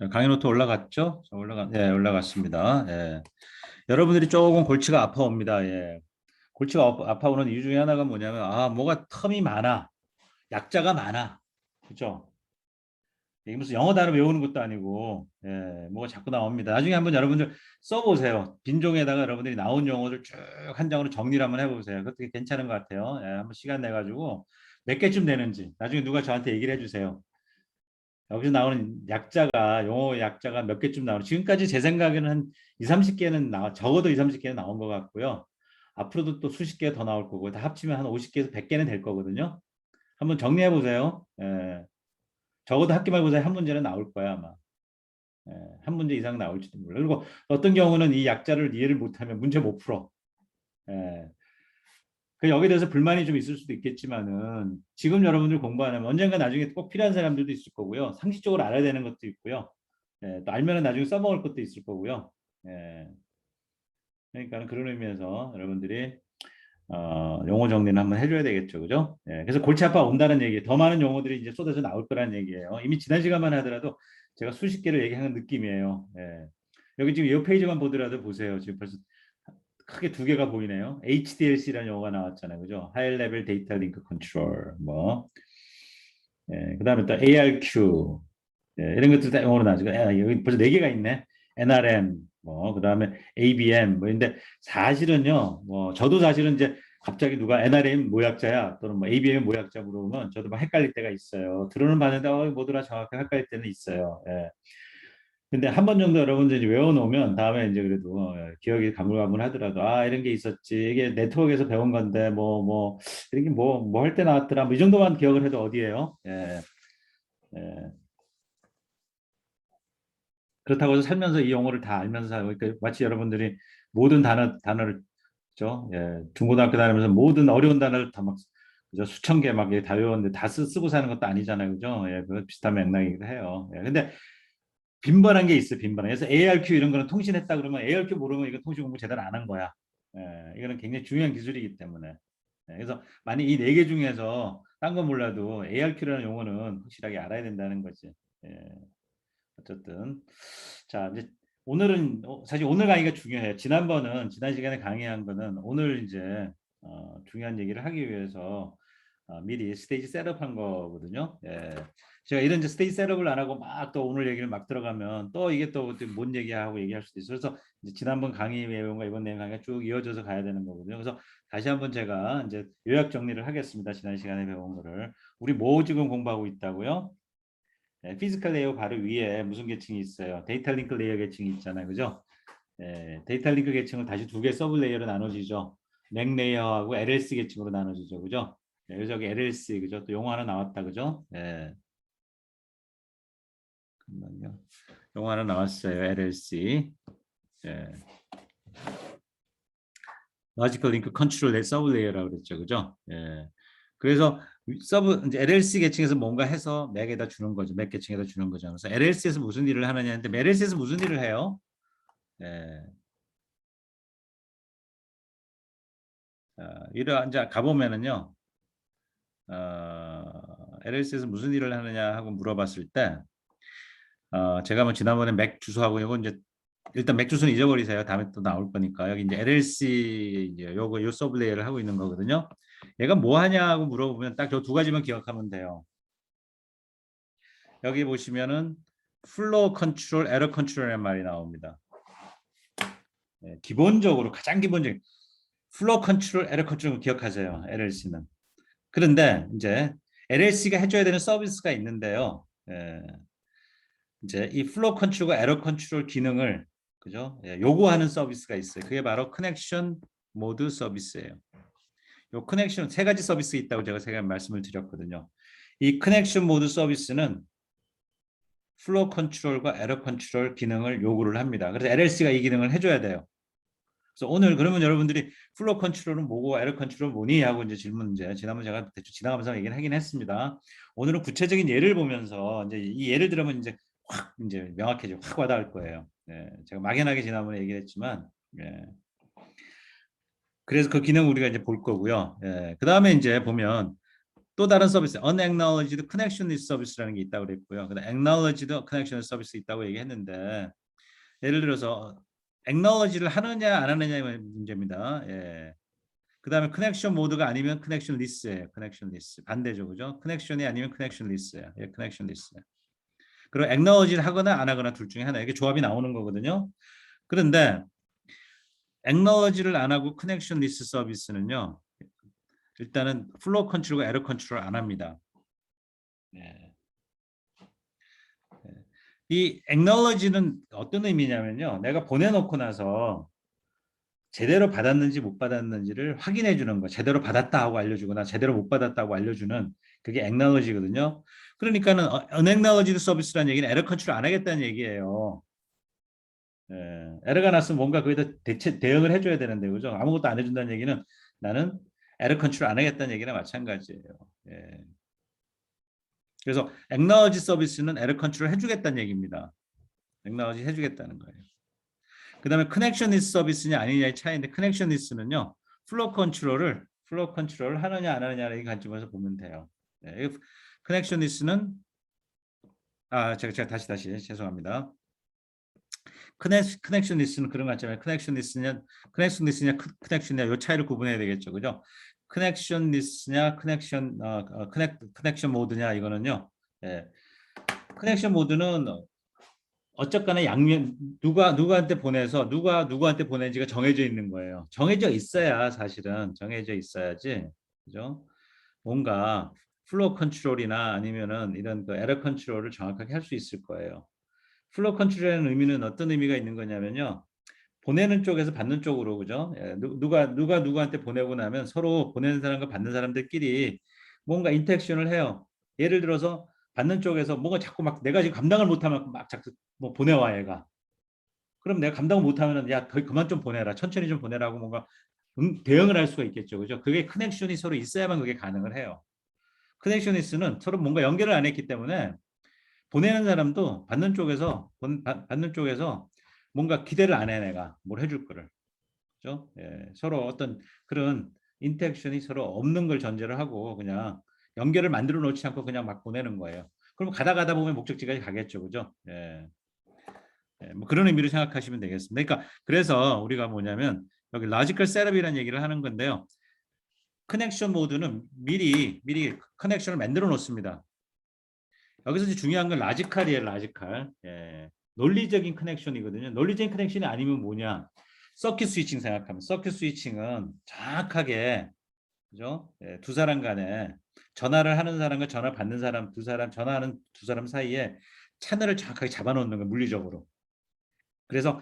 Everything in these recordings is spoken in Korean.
자, 강의 노트 올라갔죠? 예, 올라갔습니다. 예. 여러분들이 조금 골치가 아파옵니다. 예. 골치가 아파오는 이유 중에 하나가 뭐냐면, 뭐가 텀이 많아. 약자가 많아. 그죠? 이게 무슨 영어 단어 외우는 것도 아니고, 예, 뭐가 자꾸 나옵니다. 나중에 한번 여러분들 써보세요. 빈종에다가 여러분들이 나온 용어들 쭉 한 장으로 정리를 한번 해보세요. 그것도 괜찮은 것 같아요. 예, 한번 시간 내가지고 몇 개쯤 되는지 나중에 누가 저한테 얘기를 해주세요. 여기서 나오는 약자가 영어 약자가 몇 개쯤 나오는 지금까지 제 생각에는 한 2, 30개는 적어도 2, 30개는 나온 것 같고요. 앞으로도 또 수십 개 더 나올 거고 다 합치면 한 50개에서 100개는 될 거거든요. 한번 정리해 보세요. 예. 적어도 학기 말고사 한 문제는 나올 거야 아마. 예. 한 문제 이상 나올지도 몰라. 그리고 어떤 경우는 이 약자를 이해를 못하면 문제 못 풀어. 예. 그 여기에 대해서 불만이 좀 있을 수도 있겠지만은 지금 여러분들 공부 안 하면 언젠가 나중에 꼭 필요한 사람들도 있을 거고요. 상식적으로 알아야 되는 것도 있고요. 예, 또 알면은 나중에 써먹을 것도 있을 거고요. 예, 그러니까 그런 의미에서 여러분들이 용어 정리는 한번 해줘야 되겠죠, 그죠? 예, 그래서 골치 아파 온다는 얘기, 더 많은 용어들이 이제 쏟아져 나올 거라는 얘기예요. 이미 지난 시간만 하더라도 제가 수십 개를 얘기하는 느낌이에요. 예. 여기 지금 이 페이지만 보더라도 보세요. 지금 벌써 크게 두 개가 보이네요. HDLC라는 용어가 나왔잖아요. 그죠? High Level Data Link Control. 뭐. 예, 그다음에 또 ARQ. 예, 이런 것들 다 영어로 나오죠. 여기 벌써 네 개가 있네. NRM. 뭐 그다음에 ABM. 뭐 근데 사실은요. 뭐 저도 사실은 이제 갑자기 누가 NRM 모약자야 또는 뭐 ABM 모약자 물어보면 저도 막 헷갈릴 때가 있어요. 들어는 봤는데 뭐더라 정확하게 헷갈릴 때는 있어요. 예. 근데 한 번 정도 여러분들이 외워놓으면 다음에 이제 그래도 기억이 가물가물하더라도 이런 게 있었지 이게 네트워크에서 배운 건데 이런 게 뭐 할 때 나왔더라 뭐 이 정도만 기억을 해도 어디에요? 예, 예. 그렇다고 해서 살면서 이 용어를 다 알면서 그러니까 마치 여러분들이 모든 단어를 그죠? 예, 중고등학교 다니면서 모든 어려운 단어를 다 막 그죠? 수천 개 막 다 외웠는데 다 쓰고 사는 것도 아니잖아요, 그죠? 예, 그 비슷한 맥락이기도 해요. 예, 근데 빈번한 게 있어, 빈번한. 그래서 ARQ 이런 거는 통신했다 그러면 ARQ 모르면 이거 통신 공부 제대로 안 한 거야. 예, 이거는 굉장히 중요한 기술이기 때문에. 그래서 만약 이 네 개 중에서 딴 건 몰라도 ARQ라는 용어는 확실하게 알아야 된다는 거지. 예, 어쨌든 자 이제 오늘은 사실 오늘 강의가 중요해요. 지난 시간에 강의한 거는 오늘 이제 중요한 얘기를 하기 위해서 미리 스테이지 셋업한 거거든요. 예. 제가 이런 이제 스테이지 셋업을 안 하고 막 또 오늘 얘기를 막 들어가면 또 이게 또 뭔 얘기하고 얘기할 수도 있어요. 그래서 이제 지난번 강의 내용과 이번 내용 강의가 쭉 이어져서 가야 되는 거거든요. 그래서 다시 한번 제가 이제 요약 정리를 하겠습니다. 지난 시간에 배운 거를 우리 뭐 지금 공부하고 있다고요? 피지컬 레이어 바로 위에 무슨 계층이 있어요? 데이터 링크 레이어 계층이 있잖아요. 그죠? 데이터 링크 계층을 다시 두 개 서브 레이어로 나눠지죠. 맥 레이어하고 LLC 계층으로 나눠지죠. 그죠? 그래서 여기 LLC 그죠? 또 용어 하나 나왔다. 그죠? 잠깐만요. 용어 하나 나왔어요. LLC. 예. 로지컬 링크 컨트롤 서브 레이어라고 그랬죠. 그죠? 예. 그래서 서브 이제 LLC 계층에서 뭔가 해서 맥에다 주는 거죠. 맥 계층에다 주는 거죠. 그래서 LLC에서 무슨 일을 하느냐 했는데 LLC에서 무슨 일을 해요? 예. 이를 이제 가보면은요. LLC에서 무슨 일을 하느냐 하고 물어봤을 때 제가 뭐 지난번에 맥 주소하고 이거 이제 일단 맥 주소는 잊어버리세요. 다음에 또 나올 거니까 여기 이제 LLC 이제 요 서브 레이어를 하고 있는 거거든요. 얘가 뭐 하냐고 물어보면 딱 저 두 가지만 기억하면 돼요. 여기 보시면은 플로우 컨트롤, 에러 컨트롤이라는 말이 나옵니다. 기본적으로 가장 기본적인 플로우 컨트롤, 에러 컨트롤 기억하세요. LLC는. 그런데 이제 LLC가 해줘야 되는 서비스가 있는데요. 이제 이 플로우 컨트롤과 에러 컨트롤 기능을 그죠? 요구하는 서비스가 있어요. 그게 바로 커넥션 모드 서비스예요. 요 커넥션 세 가지 서비스 있다고 제가 세 가지 말씀을 드렸거든요. 이 커넥션 모드 서비스는 플로우 컨트롤과 에러 컨트롤 기능을 요구를 합니다. 그래서 LLC가 이 기능을 해줘야 돼요. 그래서 오늘 그러면 여러분들이 플로우 컨트롤은 뭐고 에러 컨트롤은 뭐니 하고 이제 질문 이제 지난번 제가 대충 지나가면서 얘기를 하긴 했습니다. 오늘은 구체적인 예를 보면서 이제 이 예를 들으면 이제 확 이제 명확해지고 확 와닿을 거예요. 제가 막연하게 지난번에 얘기를 했지만 그래서 그 기능 우리가 이제 볼 거고요. 그 다음에 이제 보면 또 다른 서비스, unacknowledged connectionless 서비스라는 게 있다고 그랬고요. 근데 acknowledged connectionless 서비스 있다고 얘기했는데 예를 들어서 acknowledge를 하느냐 안 하느냐의 문제입니다. 예. 그다음에 커넥션 모드가 아니면 connectionless예요. connectionless 반대죠, 그죠? connection이 아니면 connectionless예요. 예, connectionless. 그리고 acknowledge를 하거나 안 하거나 둘 중에 하나 이게 조합이 나오는 거거든요. 그런데 acknowledge를 안 하고 connectionless 서비스는요. 일단은 플로우 컨트롤과 에러 컨트롤 안 합니다. 네. 이 acknowledge는 어떤 의미냐면요. 내가 보내놓고 나서 제대로 받았는지 못 받았는지를 확인해 주는 거. 제대로 받았다 하고 알려주거나 제대로 못 받았다고 알려주는 그게 acknowledge거든요. 그러니까는 unacknowledged 서비스라는 얘기는 에러 컨트롤 안 하겠다는 얘기예요. 예, 에러가 났으면 뭔가 거기다 대응을 해줘야 되는데 그죠? 아무것도 안 해준다는 얘기는 나는 에러 컨트롤 안 하겠다는 얘기나 마찬가지예요. 예. 그래서 acknowledge 서비스는 에러 컨트롤 해주겠다는 얘기입니다. acknowledge 해주겠다는 거예요. 그 다음에 connectionless 서비스냐 아니냐의 차이인데 connectionless는요. 플로우 컨트롤을 하느냐 안 하느냐의 관점에서 보면 돼요. 네, connectionless는 제가 다시 죄송합니다. connectionless는 그런 것 같잖아요. connection이냐 이 차이를 구분해야 되겠죠, 그죠? connectionless냐 connection 모드냐 이거는요. 예. 커넥션 모드는 어쨌거나 양면 누구한테 보내서 누가 누구한테 보낸지가 정해져 있는 거예요. 정해져 있어야 사실은 정해져 있어야지, 그죠? 뭔가 플로우 컨트롤이나 아니면은 이런 그 에러 컨트롤을 정확하게 할 수 있을 거예요. 플로우 컨트롤이라는 의미는 어떤 의미가 있는 거냐면요. 보내는 쪽에서 받는 쪽으로, 그죠? 예, 누가 누구한테 보내고 나면 서로 보내는 사람과 받는 사람들끼리 뭔가 인터랙션을 해요. 예를 들어서 받는 쪽에서 뭔가 자꾸 막 내가 지금 감당을 못하면 막 자꾸 뭐 보내와 얘가. 그럼 내가 감당을 못하면은 야 그만 좀 보내라, 천천히 좀 보내라고 뭔가 대응을 할 수가 있겠죠, 그죠? 그게 커넥션이 서로 있어야만 그게 가능을 해요. 커넥션이스는 서로 뭔가 연결을 안 했기 때문에 보내는 사람도 받는 쪽에서 뭔가 기대를 안 해, 내가 뭘 해줄 거를. 그죠? 예, 서로 어떤 그런 인터랙션이 서로 없는 걸 전제를 하고 그냥 연결을 만들어 놓지 않고 그냥 막 보내는 거예요. 그럼 가다 보면 목적지까지 가겠죠, 그죠? 예. 예, 뭐 그런 의미로 생각하시면 되겠습니다. 그러니까 그래서 우리가 뭐냐면 여기 로지컬 셋업이라는 얘기를 하는 건데요. 커넥션 모드는 미리 커넥션을 만들어 놓습니다. 여기서 이제 중요한 건 라지컬이에요, 라지컬. 예. 논리적인 커넥션이거든요. 논리적인 커넥션이 아니면 뭐냐? 서킷 스위칭 생각하면 서킷 스위칭은 정확하게, 그죠? 예, 두 사람 간에 전화를 하는 사람과 전화 받는 사람 전화하는 두 사람 사이에 채널을 정확하게 잡아놓는 거예요, 물리적으로. 그래서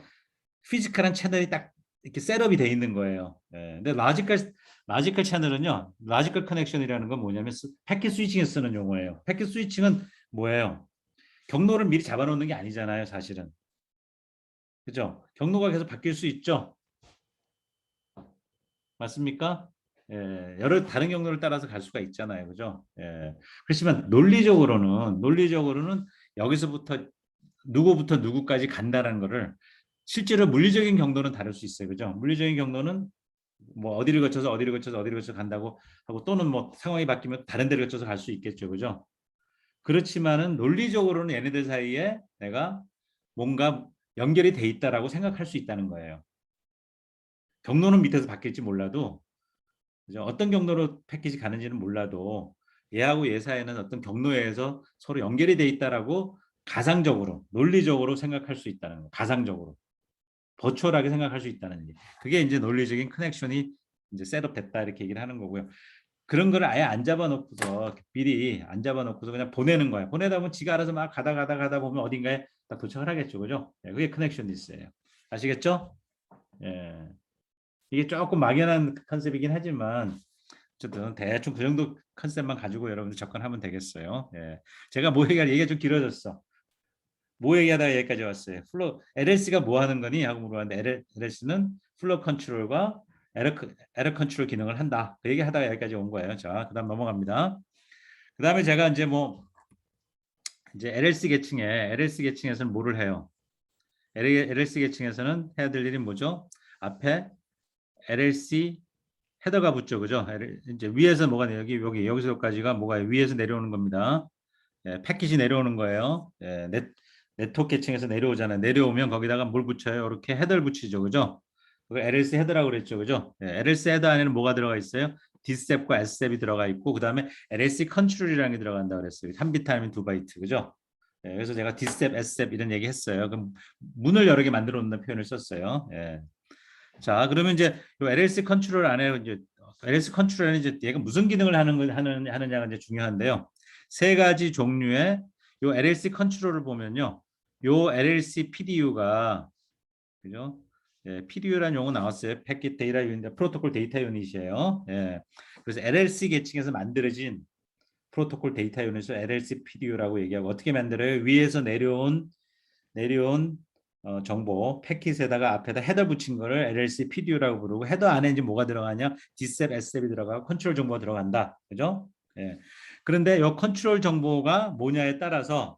피지컬한 채널이 딱 이렇게 셋업이 돼 있는 거예요. 예. 근데 라지컬 채널은요, 라지컬 커넥션이라는 건 뭐냐면 패킷 스위칭에 쓰는 용어예요. 패킷 스위칭은 뭐예요? 경로를 미리 잡아놓는 게 아니잖아요, 사실은. 그죠? 경로가 계속 바뀔 수 있죠. 맞습니까? 예, 여러 다른 경로를 따라서 갈 수가 있잖아요, 그죠? 예. 그렇지만 논리적으로는 여기서부터 누구부터 누구까지 간다는 거를 실제로 물리적인 경로는 다를 수 있어요, 그죠? 물리적인 경로는 뭐 어디를 거쳐서 간다고 하고 또는 뭐 상황이 바뀌면 다른 데를 거쳐서 갈 수 있겠죠, 그죠? 그렇지만은 논리적으로는 얘네들 사이에 내가 뭔가 연결이 돼 있다라고 생각할 수 있다는 거예요. 경로는 밑에서 바뀔지 몰라도, 그죠? 어떤 경로로 패키지 가는지는 몰라도 얘하고 얘 사이에는 어떤 경로에서 서로 연결이 돼 있다라고 가상적으로 논리적으로 생각할 수 있다는 거예요. 가상적으로 버추얼하게 생각할 수 있다는 얘기. 그게 이제 논리적인 커넥션이 이제 셋업됐다 이렇게 얘기를 하는 거고요. 그런 거를 아예 안 잡아놓고서 미리 안 잡아놓고서 그냥 보내는 거야. 보내다 보면 지가 알아서 막 가다 보면 어딘가에 딱 도착을 하겠죠, 그죠? 예, 그게 커넥션리스예요. 아시겠죠? 예. 이게 조금 막연한 컨셉이긴 하지만 어쨌든 대충 그 정도 컨셉만 가지고 여러분들 접근하면 되겠어요. 예. 제가 뭐 얘기가 좀 길어졌어. 뭐 얘기하다가 여기까지 왔어요. LLC가 뭐 하는 거니? 하고 물어봤는데 LLC는 플로 컨트롤과 에러 컨트롤 기능을 한다. 그 얘기 하다가 여기까지 온 거예요. 자, 그다음 넘어갑니다. 그다음에 제가 이제 이제 LLC 계층에서는 뭐를 해요? LLC 계층에서는 해야 될 일이 뭐죠? 앞에 LLC 헤더가 붙죠, 그죠? 이제 위에서 뭐가 여기서까지가 뭐가 위에서 내려오는 겁니다. 예, 패킷이 내려오는 거예요. 예, 네트워크 계층에서 내려오잖아요. 내려오면 거기다가 뭘 붙여요? 이렇게 헤더를 붙이죠, 그죠? 그걸 LLC 헤더라고 그랬죠, 그죠? 예, LLC 헤더 안에는 뭐가 들어가 있어요? D셉과 S셉이 들어가 있고, 그 다음에 LLC 컨트롤이라는 게 들어간다 그랬어요. 3비트 아니면 2바이트, 그죠? 예, 그래서 제가 D셉, S셉 이런 얘기 했어요. 그럼 문을 여러 개 만들어 놓는 표현을 썼어요. 예. 자, 그러면 이제 요 LLC 컨트롤 안에 이제 LLC 컨트롤은 이제 얘가 무슨 기능을 하느냐가 이제 중요한데요. 세 가지 종류의 요 LLC 컨트롤을 보면요. 요 LLC PDU가 그죠? 예, PDU라는 용어 나왔어요. 패킷 데이터 유닛, 프로토콜 데이터 유닛이에요. 예. 그래서 LLC 계층에서 만들어진 프로토콜 데이터 유닛을 LLC PDU라고 얘기하고 어떻게 만들어요? 위에서 내려온 정보 패킷에다가 앞에다 헤더 붙인 거를 LLC PDU라고 부르고 헤더 안에 이제 뭐가 들어가냐? D셉, S셉이 들어가고 컨트롤 정보가 들어간다. 그죠? 예. 그런데 요 컨트롤 정보가 뭐냐에 따라서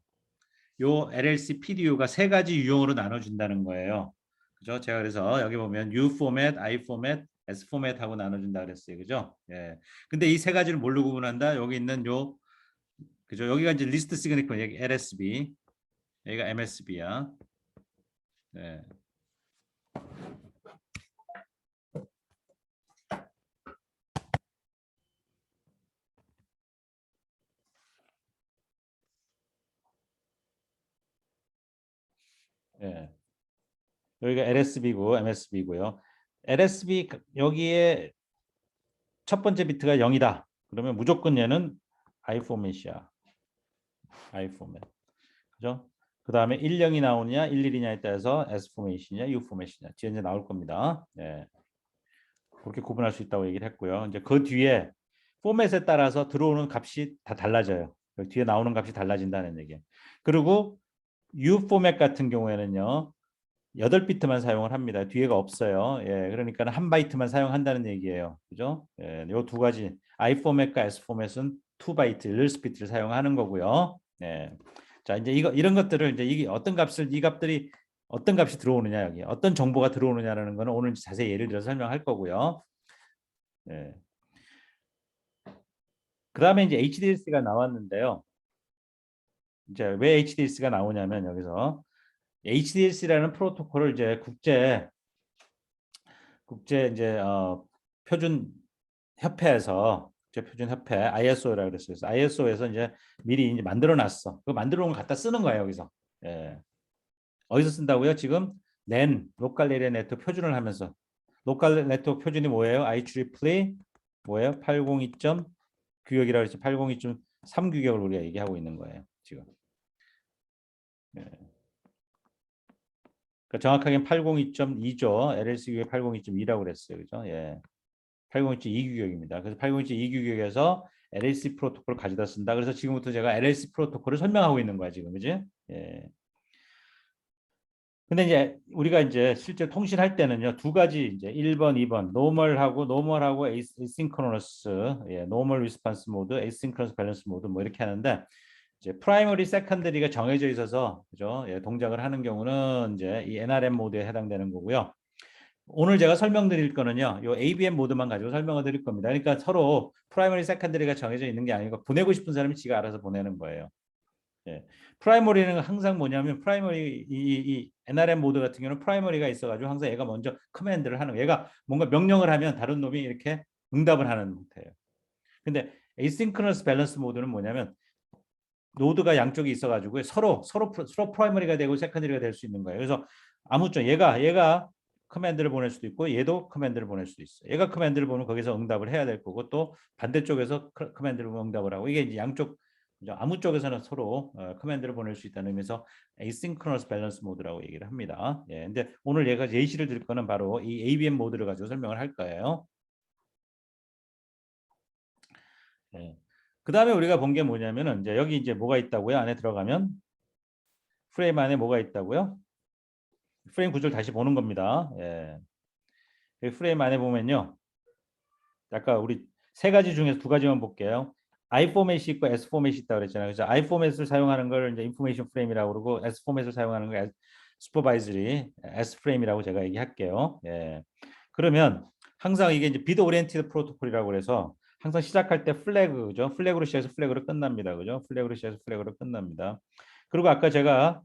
요 LLC PDU가 세 가지 유형으로 나눠준다는 거예요. 그죠? 제가 그래서 여기 보면 U 포맷, I 포맷, S 포맷하고 나눠준다 그랬어요. 그죠? 예. 근데 이 세 가지를 뭘로 구분한다? 여기 있는 요 그죠? 여기가 이제 리스트 시그니처 여기 LSB, 여기가 MSB야. 예. 예. 여기가 LSB고 MSB고요. LSB 여기에 첫 번째 비트가 0이다. 그러면 무조건 얘는 I 포맷이야. I 포맷. 그죠? 그 다음에 10이 나오느냐 11이냐에 따라서 S 포맷이냐 U 포맷이냐 뒤에 이제 나올 겁니다. 예. 그렇게 구분할 수 있다고 얘기를 했고요. 이제 그 뒤에 포맷에 따라서 들어오는 값이 다 달라져요. 뒤에 나오는 값이 달라진다는 얘기예요. 그리고 U 포맷 같은 경우에는요. 8비트만 사용을 합니다. 뒤에가 없어요. 예, 그러니까 한 바이트만 사용한다는 얘기예요. 그죠? 예, 요 두 가지 I 포맷과 S 포맷은 2바이트, 1스피트를 사용하는 거고요. 예. 자, 이제 이런 것들을 이제 이게 어떤 값을 이 값들이 어떤 값이 들어오느냐 여기 어떤 정보가 들어오느냐라는 거는 오늘 자세히 예를 들어서 설명할 거고요. 예. 그다음에 이제 HDLC가 나왔는데요. 이제 왜 HDLC가 나오냐면 여기서 HDLC라는 프로토콜을 이제 국제 이제 표준 협회에서 국제 표준 협회 ISO라고 그랬어요. 그래서 ISO에서 이제 미리 이제 만들어 놨어. 그 만들어 놓은 거 갖다 쓰는 거예요, 여기서. 예. 어디서 쓴다고요? 지금 NAN 로컬 에리아 네트워크 표준을 하면서 로컬 네트워크 표준이 뭐예요? IEEE 뭐예요? 802. 규격이라고 해서 802.3 규격을 우리가 얘기하고 있는 거예요, 지금. 예. 그러니까 정확하게는 802.2죠. LLC 규격 802.2라고 그랬어요. 그죠? 예. 802.2 규격입니다. 그래서 802.2 규격에서 LLC 프로토콜을 가져다 쓴다. 그래서 지금부터 제가 LLC 프로토콜을 설명하고 있는 거야, 지금. 그지? 예. 근데 이제 우리가 이제 실제 통신할 때는요, 두 가지 이제 1번, 2번, 노멀하고 에이싱크로너스, 예, 노멀 리스폰스 모드, 에이싱크로너스 밸런스 모드 뭐 이렇게 하는데 이제 프라이머리, 세컨더리가 정해져 있어서 그죠? 예, 동작을 하는 경우는 이제 이 NRM 모드에 해당되는 거고요. 오늘 제가 설명드릴 거는요. 요 ABM 모드만 가지고 설명을 드릴 겁니다. 그러니까 서로 프라이머리, 세컨더리가 정해져 있는 게 아니고 보내고 싶은 사람이 지가 알아서 보내는 거예요. 예. 프라이머리는 항상 뭐냐면 프라이머리 이 NRM 모드 같은 경우는 프라이머리가 있어가지고 항상 얘가 먼저 커맨드를 하는 거예요. 얘가 뭔가 명령을 하면 다른 놈이 이렇게 응답을 하는 형태예요. 근데 에이싱크러너스 밸런스 모드는 뭐냐면 노드가 양쪽에 있어가지고 서로 프라이머리가 되고 세컨더리가 될 수 있는 거예요. 그래서 아무쪼 얘가 커맨드를 보낼 수도 있고 얘도 커맨드를 보낼 수도 있어요. 얘가 커맨드를 보면 거기서 응답을 해야 될 거고 또 반대쪽에서 커맨드를 보면 응답을 하고 이게 이제 양쪽 아무 쪽에서는 서로 커맨드를 보낼 수 있다는 의미에서 asynchronous balance 모드라고 얘기를 합니다. 예, 근데 오늘 얘가 예시를 들 거는 바로 이 ABM 모드를 가지고 설명을 할 거예요. 예. 그 다음에 우리가 본 게 뭐냐면은 이제 여기 이제 뭐가 있다고요? 안에 들어가면 프레임 안에 뭐가 있다고요? 프레임 구조를 다시 보는 겁니다. 예. 프레임 안에 보면요. 아까 우리 세 가지 중에서 두 가지만 볼게요. I 포맷이 있고 S 포맷이 있다고 그랬잖아요. 그래서 I 포맷을 사용하는 걸 이제 인포메이션 프레임이라고 그러고 S 포맷을 사용하는 걸 슈퍼바이저리 S 프레임이라고 제가 얘기할게요. 예. 그러면 항상 이게 이제 비트 오리엔티드 프로토콜이라고 그래서 항상 시작할 때 플래그죠. 플래그로 시작해서 플래그로 끝납니다. 그죠? 플래그로 시작해서 플래그로 끝납니다. 그리고 아까 제가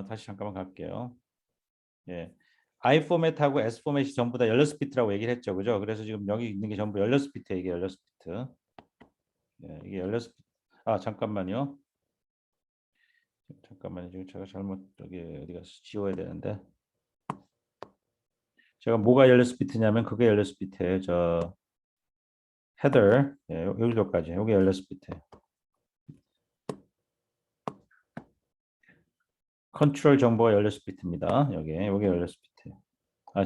다시 잠깐만 갈게요. 예. I 포맷하고 S 포맷이 전부 다 열렸 비트라고 얘기를 했죠. 그죠? 그래서 지금 여기 있는 게 전부 열렸 비트 이게 열렸 비트. 예, 이게 열렸 비트. 잠깐만요. 잠깐만요. 지금 제가 잘못 여기 어디 가서 지워야 되는데. 제가 뭐가 열렸 비트냐면 그게 열렸 비트예요. 저 헤더 예, 여기서까지. 여기 열렸 비트. 컨트롤 정보가 열렸 비트입니다. 여기 열렸 비트.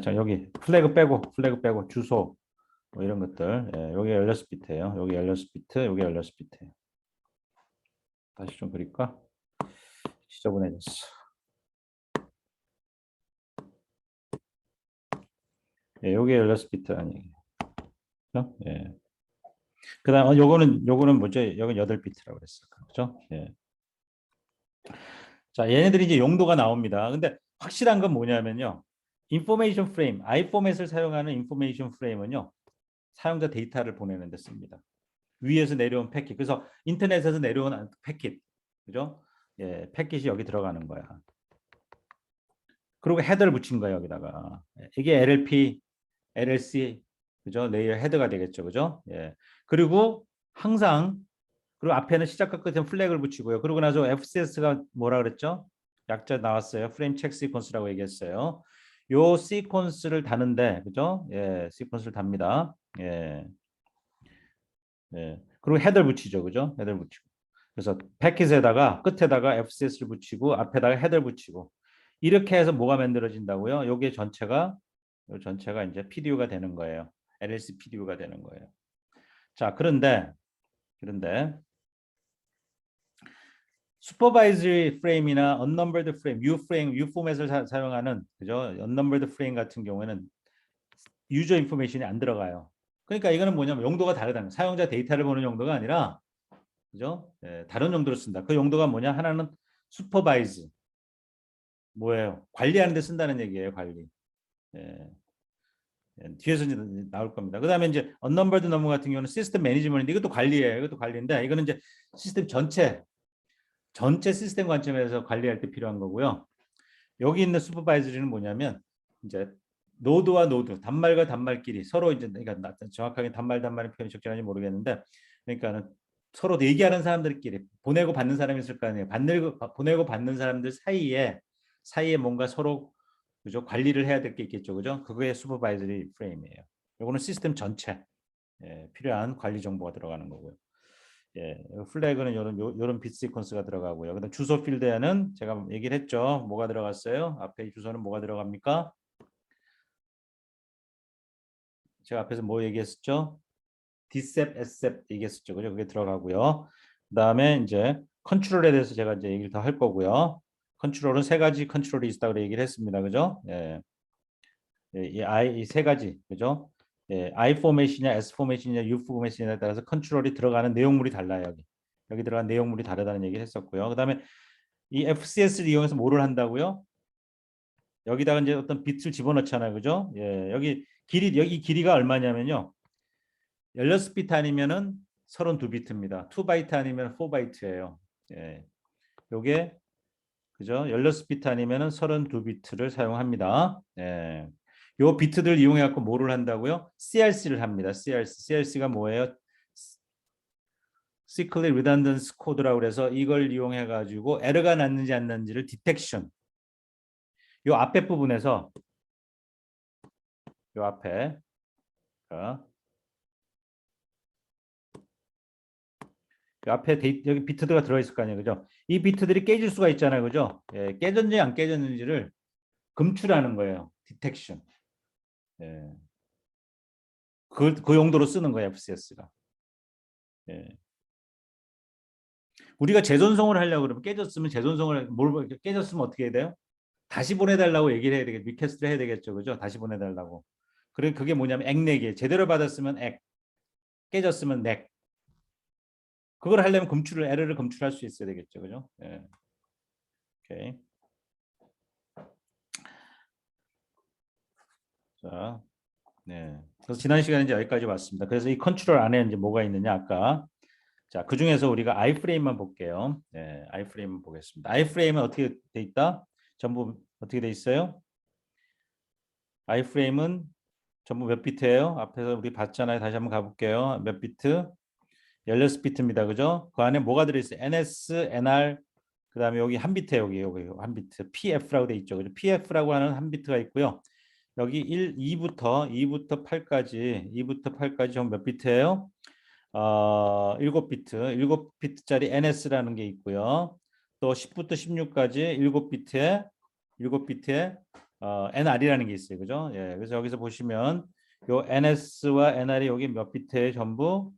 자 여기 플래그 빼고 주소 뭐 이런 것들. 예, 여기 열렸 비트예요. 여기 열렸 비트, 여기 열렸 비트. 다시 좀 그릴까? 지저분해졌어. 예, 요게 열렸 비트 아니에요. 그죠? 예. 그다음 요거는 뭐죠? 여기 8비트라고 그랬어요. 그죠? 예. 자, 얘네들이 이제 용도가 나옵니다. 근데 확실한 건 뭐냐면요. 인포메이션 프레임, I 포맷을 사용하는 인포메이션 프레임은요. 사용자 데이터를 보내는 데 씁니다. 위에서 내려온 패킷. 그래서 인터넷에서 내려온 패킷. 그죠? 예, 패킷이 여기 들어가는 거야. 그리고 헤더를 붙인 거야, 여기다가. 이게 LLP, LLC, 그죠? 레이어 헤더가 되겠죠, 그죠? 예. 그리고 항상 그리고 앞에는 시작과 끝에 플래그를 붙이고요. 그러고 나서 FCS가 뭐라 그랬죠? 약자 나왔어요. 프레임 체크 시퀀스라고 얘기했어요. 요 시퀀스를 다는데, 그죠? 예, 시퀀스를 답니다. 예, 예. 그리고 헤더를 붙이죠, 그죠? 헤더를 붙이고. 그래서 패킷에다가 끝에다가 FCS를 붙이고 앞에다가 헤더를 붙이고 이렇게 해서 뭐가 만들어진다고요? 요게 전체가 요 전체가 이제 PDU가 되는 거예요. LLC PDU가 되는 거예요. 자, 그런데 슈퍼바이저리 프레임이나 언넘버드 프레임, U 포맷을 사용하는 그죠? 언넘버드 프레임 같은 경우에는 유저 인포메이션이 안 들어가요. 그러니까 이거는 뭐냐면 용도가 다르다는 거예요. 사용자 데이터를 보는 용도가 아니라 그죠? 예, 다른 용도로 쓴다. 그 용도가 뭐냐? 하나는 슈퍼바이즈 뭐예요? 관리하는 데 쓴다는 얘기예요. 관리. 예. 뒤에서 이제 나올 겁니다. 그다음에 이제 언넘버드 너무 같은 경우는 시스템 매니지먼트 이것도 관리예요. 이것도 관리인데 이거는 이제 시스템 전체 시스템 관점에서 관리할 때 필요한 거고요. 여기 있는 슈퍼바이저리는 뭐냐면 이제 노드와 노드, 단말과 단말끼리 서로 이제 그러니까 정확하게 단말의 표현이 적절한지 모르겠는데 그러니까는 서로 얘기하는 사람들끼리 보내고 받는 사람이 있을 거 아니에요. 보내고 받는 사람들 사이에 뭔가 서로 그죠? 관리를 해야 될 게 있겠죠. 그죠? 그게 슈퍼바이저리 프레임이에요. 요거는 시스템 전체 필요한 관리 정보가 들어가는 거고요. 예, 플래그는 요런 빗 시퀀스가 들어가고요. 그다음 주소 필드에는 제가 얘기를 했죠. 뭐가 들어갔어요? 앞에 주소는 뭐가 들어갑니까? 제가 앞에서 뭐 얘기했었죠? 디셉, 에셉 얘기했었죠. 그죠? 그게 들어가고요. 그다음에 이제 컨트롤에 대해서 제가 이제 얘기를 더 할 거고요. 컨트롤은 세 가지 컨트롤이 있다고 얘기를 했습니다. 그죠? 예. 이 세 가지. 그죠? 예, I 포맷이냐, S 포맷이냐, U 포맷이냐에 따라서 컨트롤이 들어가는 내용물이 달라요. 여기 들어간 내용물이 다르다는 얘기를 했었고요. 그다음에 이 FCS를 이용해서 뭐를 한다고요? 여기다가 이제 어떤 빛을 집어넣잖아요. 그죠? 예, 여기 길이가 얼마냐면요. 16비트 아니면은 32비트입니다. 2바이트 아니면 4바이트예요. 예. 요게 그죠? 16비트 아니면은 32비트를 사용합니다. 예. 요 비트들 이용해 갖고 뭐를 한다고요? CRC를 합니다. CRC가 뭐예요? Cyclic Redundance Code라고 그래서 이걸 이용해 가지고 에러가 났는지 안 났는지를 디텍션. 요 앞에 부분에서 요 앞에 요 앞에 여기 비트가 들어 있을 거 아니에요. 그죠? 이 비트들이 깨질 수가 있잖아요. 그죠? 예, 깨졌는지 안 깨졌는지를 검출하는 거예요. 디텍션. 예. 그 용도로 쓰는 거예요. FCS가. 예. 우리가 재전송을 하려고 그러면 깨졌으면 깨졌으면 어떻게 해야 돼요? 다시 보내달라고 얘기를 해야 되겠죠. 리퀘스트를 해야 되겠죠. 그죠? 다시 보내달라고. 그게 뭐냐면 액내기. 제대로 받았으면 액, 깨졌으면 넥. 그걸 하려면 에러를 검출할 수 있어야 되겠죠. 그죠? 예. 오케이. 자, 네. 그래서 지난 시간에 이제 여기까지 왔습니다. 그래서 이 컨트롤 안에 이제 뭐가 있느냐 아까 자, 그 중에서 우리가 아이프레임만 볼게요. 네, 아이프레임 보겠습니다. 아이프레임은 어떻게 돼 있다? 전부 어떻게 돼 있어요? 아이프레임은 전부 몇 비트예요? 앞에서 우리 봤잖아요. 다시 한번 가볼게요. 몇 비트? 16비트입니다. 그죠? 그 안에 뭐가 들어있어요? NS, NR, 그 다음에 여기 한 비트, 여기 한 비트. PF라고 돼 있죠. 그죠? PF라고 하는 한 비트가 있고요. 여기 2부터 8까지, 2부터 8까지 전부 몇 비트예요? 7비트, 7비트짜리 NS라는 게 있고요. 또 10부터 16까지 7비트에 NR이라는 게 있어요. 그죠? 예. 그래서 여기서 보시면 요 NS와 NR이 여기 몇 비트에 전부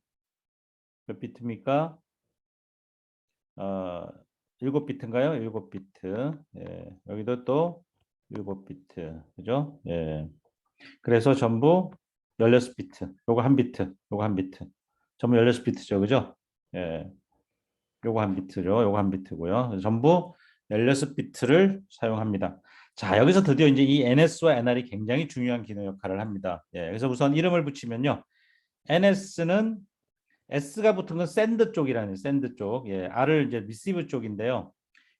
몇 비트입니까? 7비트인가요? 7비트. 예. 여기도 또 7비트. 그죠? 예. 그래서 전부 16비트. 요거 한 비트. 요거 한 비트. 전부 16비트죠. 그죠? 예. 요거 한 비트죠. 요거 한 비트고요. 전부 16비트를 사용합니다. 자, 여기서 드디어 이제 이 NS와 NR이 굉장히 중요한 기능 역할을 합니다. 예, 그래서 우선 이름을 붙이면요. NS는 S가 붙은 건 샌드 쪽이라는 샌드 쪽. 예, R을 이제 리시브 쪽인데요.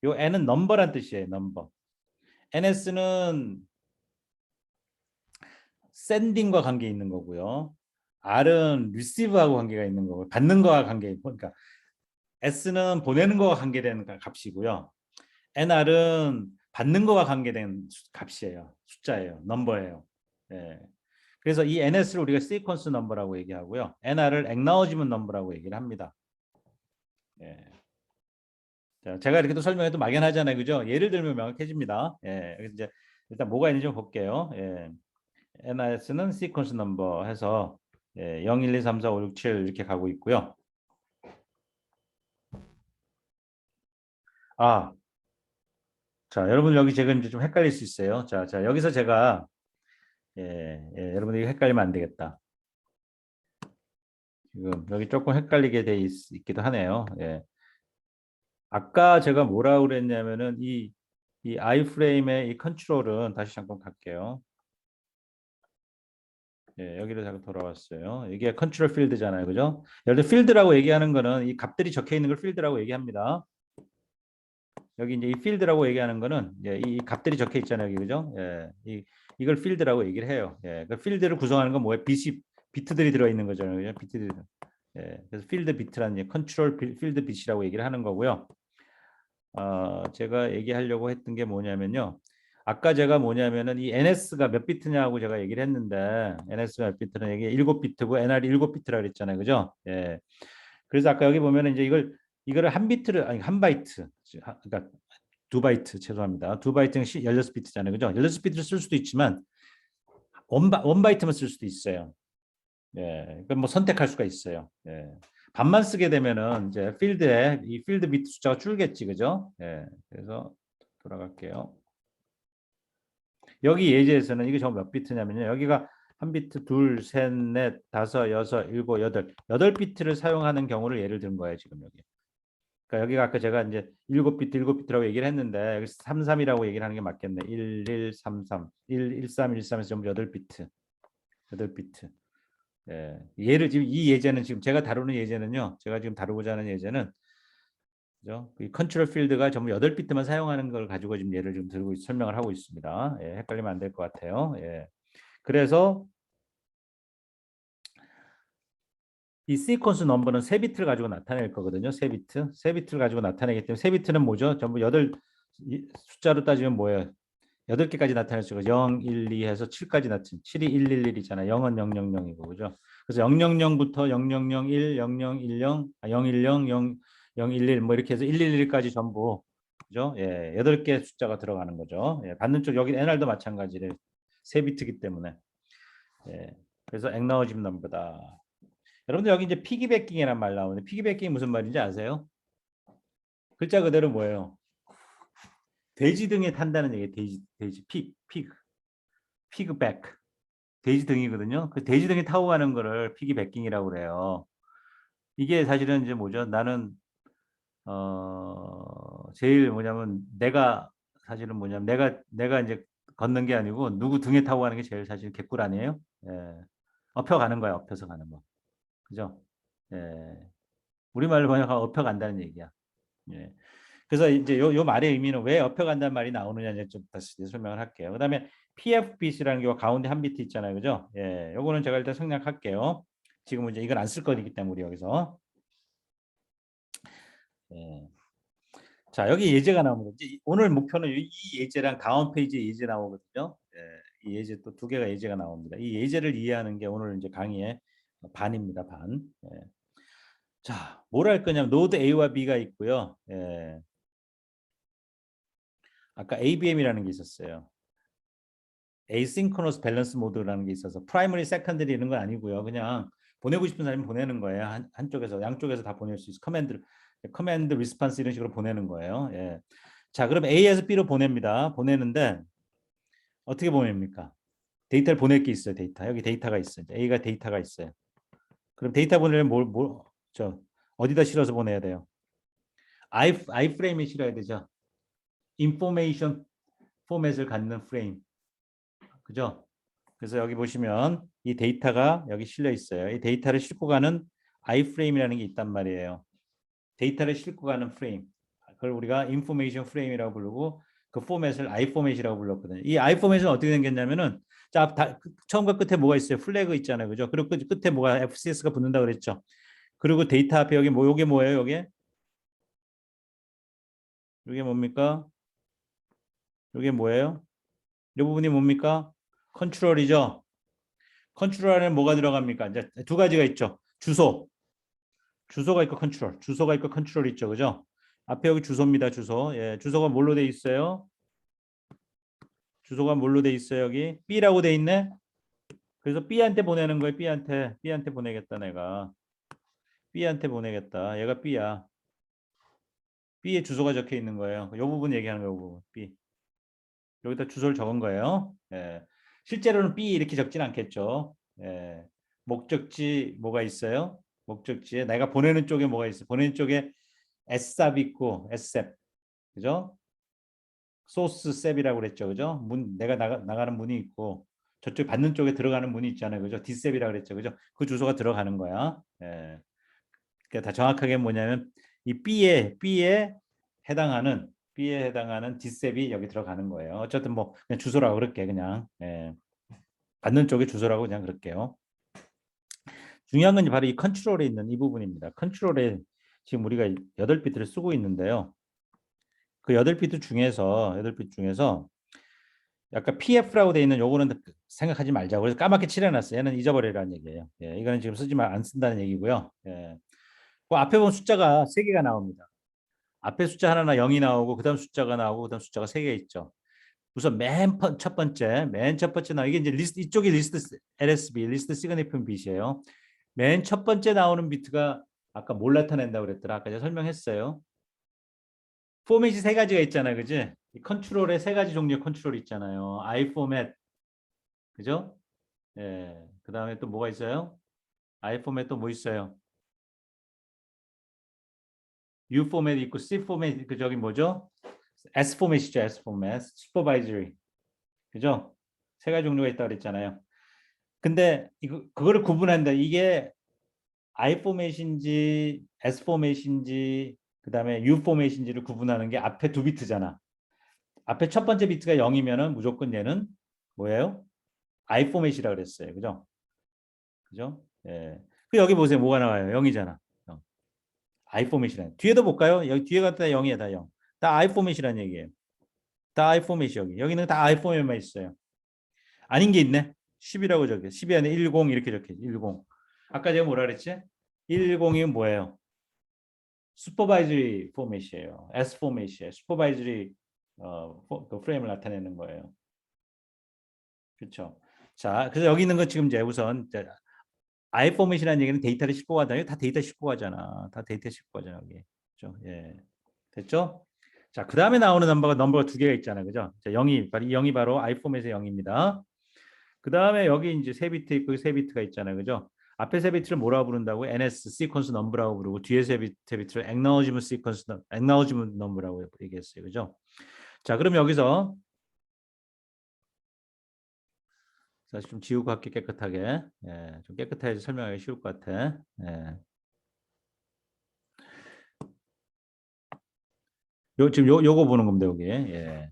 요 N은 넘버란 뜻이에요. 넘버. NS는 샌딩과 관계 있는 거고요. R은 리시브하고 관계가 있는 거고 받는 거와 관계 있고 그러니까 S는 보내는 거와 관계되는 값이고요. NR은 받는 거와 관계된 값이에요. 숫자예요. 넘버예요. 예. 그래서 이 NS를 우리가 시퀀스 넘버라고 얘기하고요. NR을 acknowledgement 넘버라고 얘기를 합니다. 예. 자, 제가 이렇게 또 설명해도 막연하잖아요. 그죠? 예를 들면 명확해집니다. 예. 그래서 이제 일단 뭐가 있는지 좀 볼게요. 예. NRS는 시퀀스 넘버 해서 예, 0, 1, 2, 3, 4, 5, 6, 7 이렇게 가고 있고요. 아, 자, 여러분 여기 지금 좀 헷갈릴 수 있어요. 자, 여기서 제가 여러분들이 헷갈리면 안 되겠다. 지금 여기 조금 헷갈리게 돼 있기도 하네요. 예. 아까 제가 뭐라고 그랬냐면은 이 아이프레임의 이 컨트롤은 다시 잠깐 갈게요. 예, 여기로 잠깐 돌아왔어요. 이게 컨트롤 필드잖아요. 그죠? 예를 들어 필드라고 얘기하는 거는 이 값들이 적혀 있는 걸 필드라고 얘기합니다. 여기 이제 이 필드라고 얘기하는 거는 이 값들이 적혀 있잖아요. 여기 그죠? 예. 이걸 필드라고 얘기를 해요. 예. 그 필드를 구성하는 건 뭐예요? 비트들이 들어 있는 거잖아요. 그죠? 비트들이. 예. 그래서 필드 비트라는 컨트롤 필드 비트라고 얘기를 하는 거고요. 제가 얘기하려고 했던 게 뭐냐면요. 아까 제가 뭐냐면은 이 NS가 몇 비트냐고 제가 얘기를 했는데 NS가 몇 비트는 이게 7비트고 NR이 7비트라 그랬잖아요. 그죠? 예. 그래서 아까 여기 보면은 이제 이거를 한 비트를 아니 한 바이트 그러니까 두 바이트 죄송합니다. 두 바이트는 16비트잖아요. 그죠? 16비트를 쓸 수도 있지만 원 바이트만 쓸 수도 있어요. 예. 그럼 뭐 선택할 수가 있어요. 예. 반만 쓰게 되면은 이제 필드에 이 필드 비트 숫자가 줄겠지, 그죠? 예. 그래서 돌아갈게요. 여기 예제에서는 이게 정몇 비트냐면요. 여기가 한 비트, 둘, 셋, 넷, 다섯, 여섯, 일곱, 여덟 비트를 사용하는 경우를 예를 든 거예요, 지금 여기. 그러니까 여기가 아까 제가 이제 7비트, 7비트라고 얘기를 했는데 여기 33이라고 얘기를 하는 게 맞겠네. 1133, 11313에서 전부 8비트. 8비트. 예. 예를 지금 이 예제는 지금 제가 다루는 예제는요. 제가 지금 다루고자 하는 예제는 그죠? 이 컨트롤 필드가 전부 8비트만 사용하는 걸 가지고 지금 예를 좀 들고 설명을 하고 있습니다. 예, 헷갈리면 안 될 것 같아요. 예. 그래서 이 시퀀스 넘버는 세 비트를 가지고 나타낼 거거든요. 세 비트. 세 비트를 가지고 나타내기 때문에 세 비트는 뭐죠? 전부 숫자로 따지면 뭐예요? 8개까지 나타낼 수 있고 0, 1, 2 해서 7까지 나타내. 7이 111이잖아. 0은 000이고 그죠? 그래서 000부터 0001, 0010, 010, 011 뭐 이렇게 해서 111까지 전부 그죠? 예, 8개 숫자가 들어가는 거죠. 예, 받는 쪽 여기 NR도 마찬가지래. 세 비트이기 때문에. 예. 그래서 acknowledgement number다. 여러분들 여기 이제 피기백킹이란 말 나오는데 피기백킹이 무슨 말인지 아세요? 글자 그대로 뭐예요? 돼지 등에 탄다는 얘기예요. 돼지 피그백. 돼지 등이거든요. 그 돼지 등에 타고 가는 거를 피기백킹이라고 그래요. 이게 사실은 이제 뭐죠? 나는 제일 뭐냐면 내가 사실은 뭐냐면 내가 이제 걷는 게 아니고 누구 등에 타고 가는 게 제일 사실 개꿀 아니에요? 예. 엎혀 가는 거야. 엎혀서 가는 거. 그죠? 예. 우리말로 번역하면 엎혀 간다는 얘기야. 예. 그래서 이제 요 말의 의미는 왜 엎혀 간다는 말이 나오느냐 이제 좀 다시 설명을 할게요. 그다음에 PFBC라는 게 가운데 한 비트 있잖아요. 그죠? 예. 요거는 제가 일단 생략할게요. 지금은 이제 이건 안 쓸 거기 때문에 여기서. 예. 자, 여기 예제가 나옵니다. 오늘 목표는 이 예제랑 다음 페이지에 예제 나오거든요. 예, 이 예제 또 두 개가 예제가 나옵니다. 이 예제를 이해하는 게 오늘 이제 강의의 반입니다. 반. 예. 자, 뭘 할 거냐면 노드 A와 B가 있고요. 예. 아까 ABM이라는 게 있었어요. Asynchronous Balance Mode라는 게 있어서 프라이머리, 세컨더리 이런 건 아니고요. 그냥 보내고 싶은 사람이 보내는 거예요. 한쪽에서 양쪽에서 다 보낼 수 있어. 커맨드 리스폰스 이런 식으로 보내는 거예요. 예. 자, 그럼 A에서 B로 보냅니다. 보내는데 어떻게 보냅니까? 데이터를 보낼 게 있어요. 데이터. 여기 데이터가 있어요. A가 데이터가 있어요. 그럼 데이터 보내려면 어디다 실어서 보내야 돼요? iframe에 실어야 되죠. information 포맷을 갖는 프레임. 그죠? 그래서 여기 보시면 이 데이터가 여기 실려 있어요. 이 데이터를 싣고 가는 iframe이라는 게 있단 말이에요. 데이터를 싣고 가는 프레임. 그걸 우리가 인포메이션 프레임이라고 부르고 그 포맷을 i포맷이라고 불렀거든요. 이 i포맷은 어떻게 생겼냐면은 자, 처음과 끝에 뭐가 있어요? 플래그 있잖아요. 그죠? 그리고 끝에 뭐가 FCS가 붙는다 그랬죠. 그리고 데이터 앞에 여기 요게 뭐예요? 요게 뭡니까? 요게 뭐예요? 이 부분이 뭡니까? 컨트롤이죠. 컨트롤 안에 뭐가 들어갑니까? 이제 두 가지가 있죠. 주소가 있고 컨트롤. 주소가 있고 컨트롤 있죠. 그죠? 앞에 여기 주소입니다. 주소. 예, 주소가 뭘로 돼 있어요? 주소가 뭘로 돼 있어요? 여기 B라고 돼 있네. 그래서 B한테 보내는 거예요. B한테 보내겠다 내가. B한테 보내겠다. 얘가 B야. B에 주소가 적혀 있는 거예요. 이 부분 얘기하는 거예요. 이 부분. B. 여기다 주소를 적은 거예요. 예. 실제로는 B 이렇게 적진 않겠죠. 예. 목적지 뭐가 있어요? 목적지에 내가 보내는 쪽에 뭐가 있어요? 보내는 쪽에 S삽 있고 S삽. 그죠? 소스 셉이라고 그랬죠. 그죠? 내가 나가는 문이 있고 저쪽 받는 쪽에 들어가는 문이 있잖아요. 그죠? D셉이라고 그랬죠. 그죠? 그 주소가 들어가는 거야. 예. 그러니까 다 정확하게 뭐냐면 이 B에 해당하는 D셉이 여기 들어가는 거예요. 어쨌든 뭐 그냥 주소라고 그럴게 그냥. 예. 받는 쪽에 주소라고 그냥 그럴게요. 중요한 건 바로 이 컨트롤에 있는 이 부분입니다. 컨트롤에 지금 우리가 8비트를 쓰고 있는데요. 그 8비트 중에서 약간 PF라고 돼 있는 요거는 생각하지 말자고. 그래서 까맣게 칠해놨어요. 얘는 잊어버리라는 얘기예요. 예, 이거는 지금 안 쓴다는 얘기고요. 예. 그 앞에 보면 숫자가 3개가 나옵니다. 앞에 숫자 하나나 0이 나오고 그다음 숫자가 나오고 그다음 숫자가 3개 있죠. 우선 맨 첫 번째 이게 이제 리스트 이쪽이 리스트 LSB 리스트 시그니피컨 bit이에요. 맨 첫 번째 나오는 비트가 아까 뭘 나타낸다고 그랬더라. 아까 제가 설명했어요. 포맷이 3가지가 있잖아요. 그지? 이 컨트롤에 3가지 종류의 컨트롤 있잖아요. I 포맷. 그죠? 예. 그다음에 또 뭐가 있어요? I 포맷 또 뭐 있어요? U 포맷 있고 C 포맷 그 저기 뭐죠? S 포맷이죠. S 포맷. 슈퍼바이저리. 그죠? 3가지 종류가 있다고 그랬잖아요. 근데 그거를 구분한다. 이게 I 포맷인지 S 포맷인지 그다음에 U 포맷인지를 구분하는 게 앞에 2비트잖아. 앞에 첫 번째 비트가 0이면은 무조건 얘는 뭐예요? I 포맷이라 그랬어요. 그죠? 그죠? 예. 그 여기 보세요. 뭐가 나와요? 0이잖아. I 포맷이라는. 뒤에도 볼까요? 여기 뒤에 갔다 0이야, 다 0. 다 I 포맷이라는 얘기예요. 다 I 포맷이 여기. 여기는 다 I 포맷만 있어요. 아닌 게 있네. 10이라고 적혀. 10이 아니라 10 이렇게 적혀. 10. 아까 제가 뭐라 그랬지? 10이 뭐예요? 슈퍼바이저리 포맷이에요. S 포맷이에요. 슈퍼바이저리 그 프레임을 나타내는 거예요. 그렇죠. 자, 그래서 여기 있는 건 지금 이제 우선 I 포맷이라는 얘기는 데이터를 싣고 가다. 다 데이터 싣고 가잖아. 다 데이터 싣고 가잖아, 여기. 그렇죠? 예. 됐죠? 자, 그다음에 나오는 넘버가 2개가 있잖아요. 그죠? 자, 0이 바로 I 포맷의 0입니다. 그다음에 여기 이제 3비트 있고 3비트가 있잖아요. 그죠? 앞에 3비트를 뭐라고 부른다고? NS 시퀀스 넘버라고 부르고 뒤에 3비트를 acknowledgement 넘버라고 얘기했어요. 그죠? 자, 그럼 여기서 사실 좀 지우고 할게 깨끗하게. 예, 좀 깨끗하게 설명하기 쉬울 것 같아. 예. 지금 요거 보는 겁니다, 여기. 예.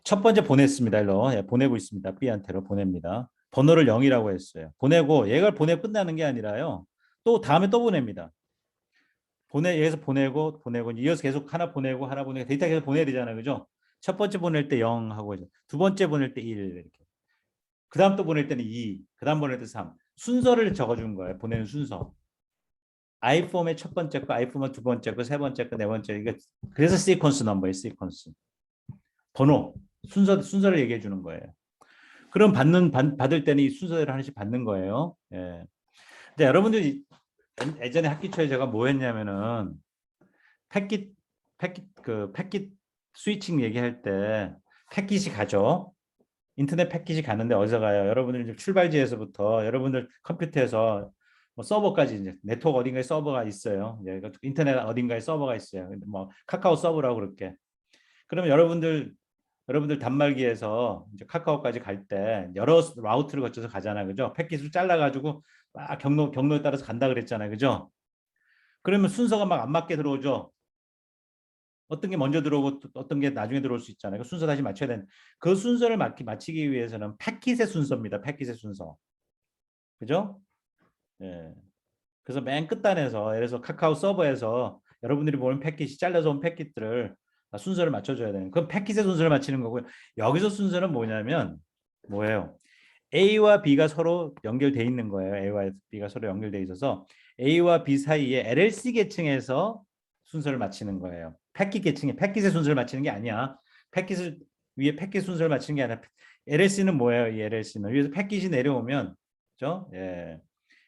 첫 번째 보냈습니다. 일로. 예, 보내고 있습니다. B한테로 보냅니다. 번호를 0이라고 했어요. 보내고 얘가 보내고 끝나는 게 아니라요. 또 다음에 또 보냅니다. 여기서 보내고 이어서 계속 하나 보내고 데이터 계속 보내야 되잖아요. 그죠? 첫 번째 보낼 때 0 하고 두 번째 보낼 때 1 이렇게. 그다음 또 보낼 때는 2, 그다음 보낼 때 3. 순서를 적어 준 거예요. 보내는 순서. 아이폼의 첫 번째 거, 아이폼의 두 번째 거, 세 번째 거, 네 번째 이게 그래서 시퀀스 넘버예요. 시퀀스. 번호. 순서를 얘기해 주는 거예요. 그럼 받을 때는 이 순서대로 하나씩 받는 거예요. 예. 근데 여러분들이 예전에 학기 초에 제가 뭐 했냐면은 패킷 스위칭 얘기할 때 패킷이 가죠. 인터넷 패킷이 가는데 어디서 가요? 여러분들 이제 출발지에서부터 여러분들 컴퓨터에서 뭐 서버까지 이제 네트워크 어딘가에 서버가 있어요. 인터넷 어딘가에 서버가 있어요. 뭐 카카오 서버라고 그렇게. 그러면 여러분들 단말기에서 이제 카카오까지 갈 때 여러 라우트를 거쳐서 가잖아요. 그죠? 패킷을 잘라가지고 막 경로에 따라서 간다 그랬잖아요. 그죠? 그러면 순서가 막 안 맞게 들어오죠. 어떤 게 먼저 들어오고 어떤 게 나중에 들어올 수 있잖아요. 그 순서 다시 맞춰야 되는. 그 순서를 맞추기 위해서는 패킷의 순서입니다. 패킷의 순서. 그죠? 예. 그래서 맨 끝단에서 예를 들어서 카카오 서버에서 여러분들이 보는 패킷이 잘라서 온 패킷들을 순서를 맞춰줘야 되는. 그럼 패킷의 순서를 맞추는 거고요. 여기서 순서는 뭐냐면 뭐예요? A와 B가 서로 연결돼 있는 거예요. A와 B가 서로 연결돼 있어서 A와 B 사이에 LLC 계층에서 순서를 맞추는 거예요. 패킷 계층에 패킷의 순서를 맞추는 게 아니야. 패킷을 위에 패킷 순서를 맞추는 게 아니라 LLC는 뭐예요? 이 LLC는 위에서 패킷이 내려오면 그죠? 예.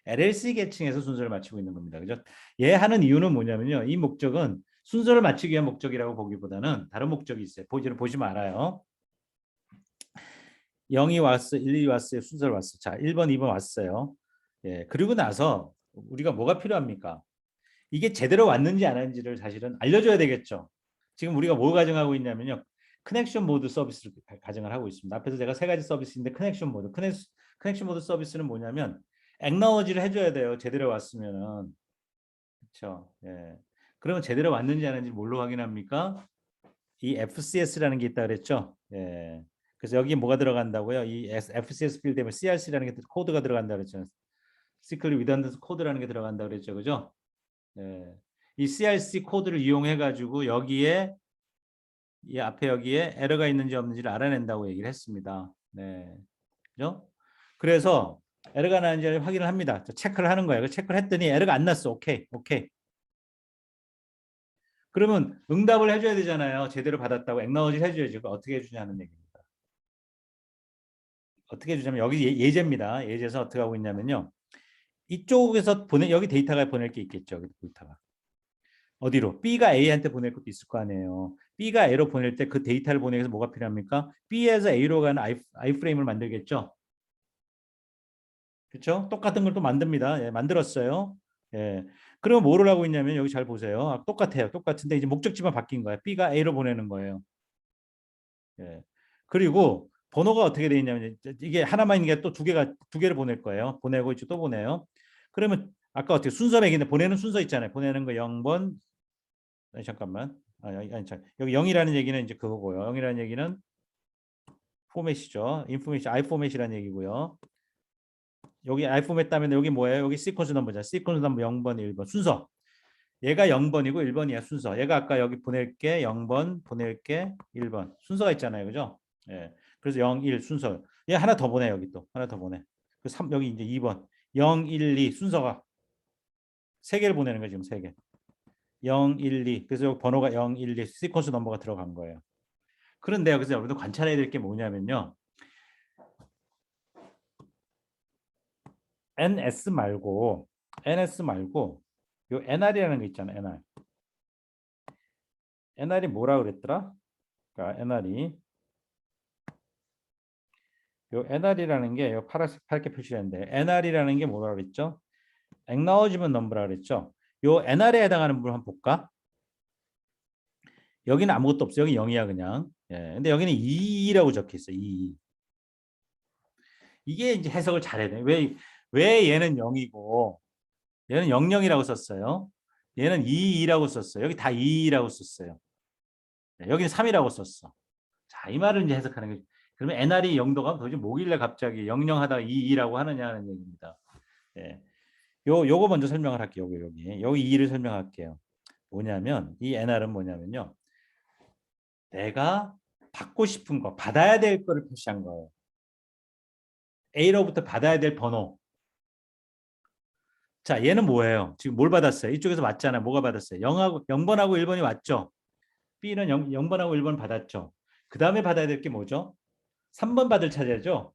LLC 계층에서 순서를 맞추고 있는 겁니다. 그죠? 얘 하는 이유는 뭐냐면요. 이 목적은 순서를 맞추기 위한 목적이라고 보기보다는 다른 목적이 있어요. 보시면 알아요. 0이 왔어, 1, 2 왔어요. 순서를 왔어. 자, 1번, 2번 왔어요. 예, 그리고 나서 우리가 뭐가 필요합니까? 이게 제대로 왔는지 안 왔는지를 사실은 알려줘야 되겠죠. 지금 우리가 뭘 가정하고 있냐면요. 커넥션 모드 서비스를 가정을 하고 있습니다. 앞에서 제가 세 가지 서비스인데 커넥션 모드. 커넥션 모드 서비스는 뭐냐면 액나워지를 해줘야 돼요. 제대로 왔으면은. 그렇죠. 예. 그러면 제대로 왔는지 안 왔는지 뭘로 확인합니까? 이 FCS라는 게 있다 그랬죠. 예. 그래서 여기 뭐가 들어간다고요? 이 FCS 필드 때문에 CRC라는 게 코드가 들어간다 그랬죠. 시클리 위던던스 코드라는 게 들어간다 그랬죠. 그죠? 예. 이 CRC 코드를 이용해 가지고 여기에 이 앞에 여기에 에러가 있는지 없는지를 알아낸다고 얘기를 했습니다. 네. 그죠? 그래서 에러가 나는지 확인을 합니다. 체크를 하는 거예요. 체크를 했더니 에러가 안 났어. 오케이. 오케이. 그러면 응답을 해줘야 되잖아요. 제대로 받았다고 액나워지를 해줘야지. 어떻게 해주냐는 얘기입니다. 어떻게 해주냐면 여기 예제입니다. 예제에서 어떻게 하고 있냐면요. 이쪽에서 여기 데이터가 보낼 게 있겠죠. 데이터가. 어디로? B가 A한테 보낼 것도 있을 거 아니에요. B가 A로 보낼 때 그 데이터를 보내기 위해서 뭐가 필요합니까? B에서 A로 가는 iframe을 만들겠죠. 그렇죠? 똑같은 걸 또 만듭니다. 예, 만들었어요. 예. 그럼 뭐를 하고 있냐면 여기 잘 보세요. 똑같아요. 똑같은데 이제 목적지만 바뀐 거예요. B가 A로 보내는 거예요. 예. 그리고 번호가 어떻게 돼 있냐면 이게 하나만 있는 게 또 두 개를 보낼 거예요. 보내고 이제 또 보내요. 그러면 아까 어떻게 순서 매기는데 보내는 순서 있잖아요. 보내는 거 0번. 아니, 잠깐만. 아니, 여기 0이라는 얘기는 이제 그거고요. 0이라는 얘기는 포맷이죠. 인포메이션 I 포맷이라는 얘기고요. 여기 I 포맷 따면 여기 뭐예요? 여기 시퀀스 넘버죠. 시퀀스 넘버 0번, 1번 순서. 얘가 0번이고 1번이야 순서. 얘가 아까 여기 보낼게 0번, 보낼게 1번. 순서가 있잖아요. 그죠? 예. 그래서 0, 1 순서. 얘 하나 더 보내 여기 또. 하나 더 보내. 그 3, 여기 이제 2번. 0, 1, 2 순서가 세 개를 보내는 거예요, 지금 세 개. 0, 1, 2. 그래서 여기 번호가 0, 1, 2 시퀀스 넘버가 들어간 거예요. 그런데 여기서 여러분들 관찰해야 될 게 뭐냐면요. NS 말고 요 NR이라는 거 있잖아요. NR. NR이 뭐라 그랬더라? 그러니까 NR이 요 NR이라는 게 요 파랗게 표시했는데 NR이라는 게 뭐라 그랬죠? Acknowledgement Number라 그랬죠. 요 NR에 해당하는 부분 한번 볼까? 여기는 아무것도 없어요. 여기 0이야 그냥. 예. 근데 여기는 2라고 적혀 있어. 2. 이게 이제 해석을 잘해야 돼. 왜 얘는 0이고 얘는 00이라고 썼어요. 얘는 22라고 썼어요. 여기 다 22라고 썼어요. 여기는 3이라고 썼어. 자, 이 말을 이제 해석하는 거죠. 그러면 NR이 0도가 도대체 뭐길래 갑자기 00 하다가 22라고 하느냐는 얘기입니다. 예. 요거 먼저 설명을 할게요. 여기 2를 설명할게요. 뭐냐면 이 NR은 뭐냐면요. 내가 받고 싶은 거, 받아야 될 거를 표시한 거예요. A로부터 받아야 될 번호. 자, 얘는 뭐예요? 지금 뭘 받았어요? 이쪽에서 맞잖아요. 뭐가 받았어요? 0번하고 1번이 왔죠? B는 0번하고 1번 받았죠? 그 다음에 받아야 될 게 뭐죠? 3번 받을 차례죠?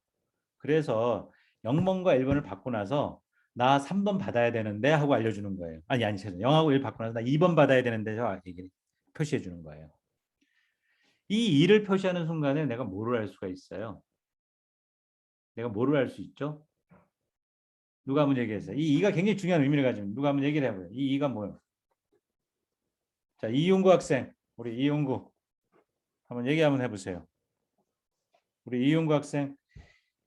그래서 0번과 1번을 받고 나서 나 3번 받아야 되는데 하고 알려주는 거예요. 아니, 죄송해요. 0하고 1 받고 나서 나 2번 받아야 되는데 표시해 주는 거예요. 이 2를 표시하는 순간에 내가 뭐를 알 수가 있어요? 내가 뭐를 알 수 있죠? 누가 한번 얘기했어요. 이 2가 굉장히 중요한 의미를 가지고 누가 한번 얘기를 해봐요. 이 2가 뭐예요? 자, 이용구 학생, 우리 이용구 한번 얘기 한번 해보세요. 우리 이용구 학생,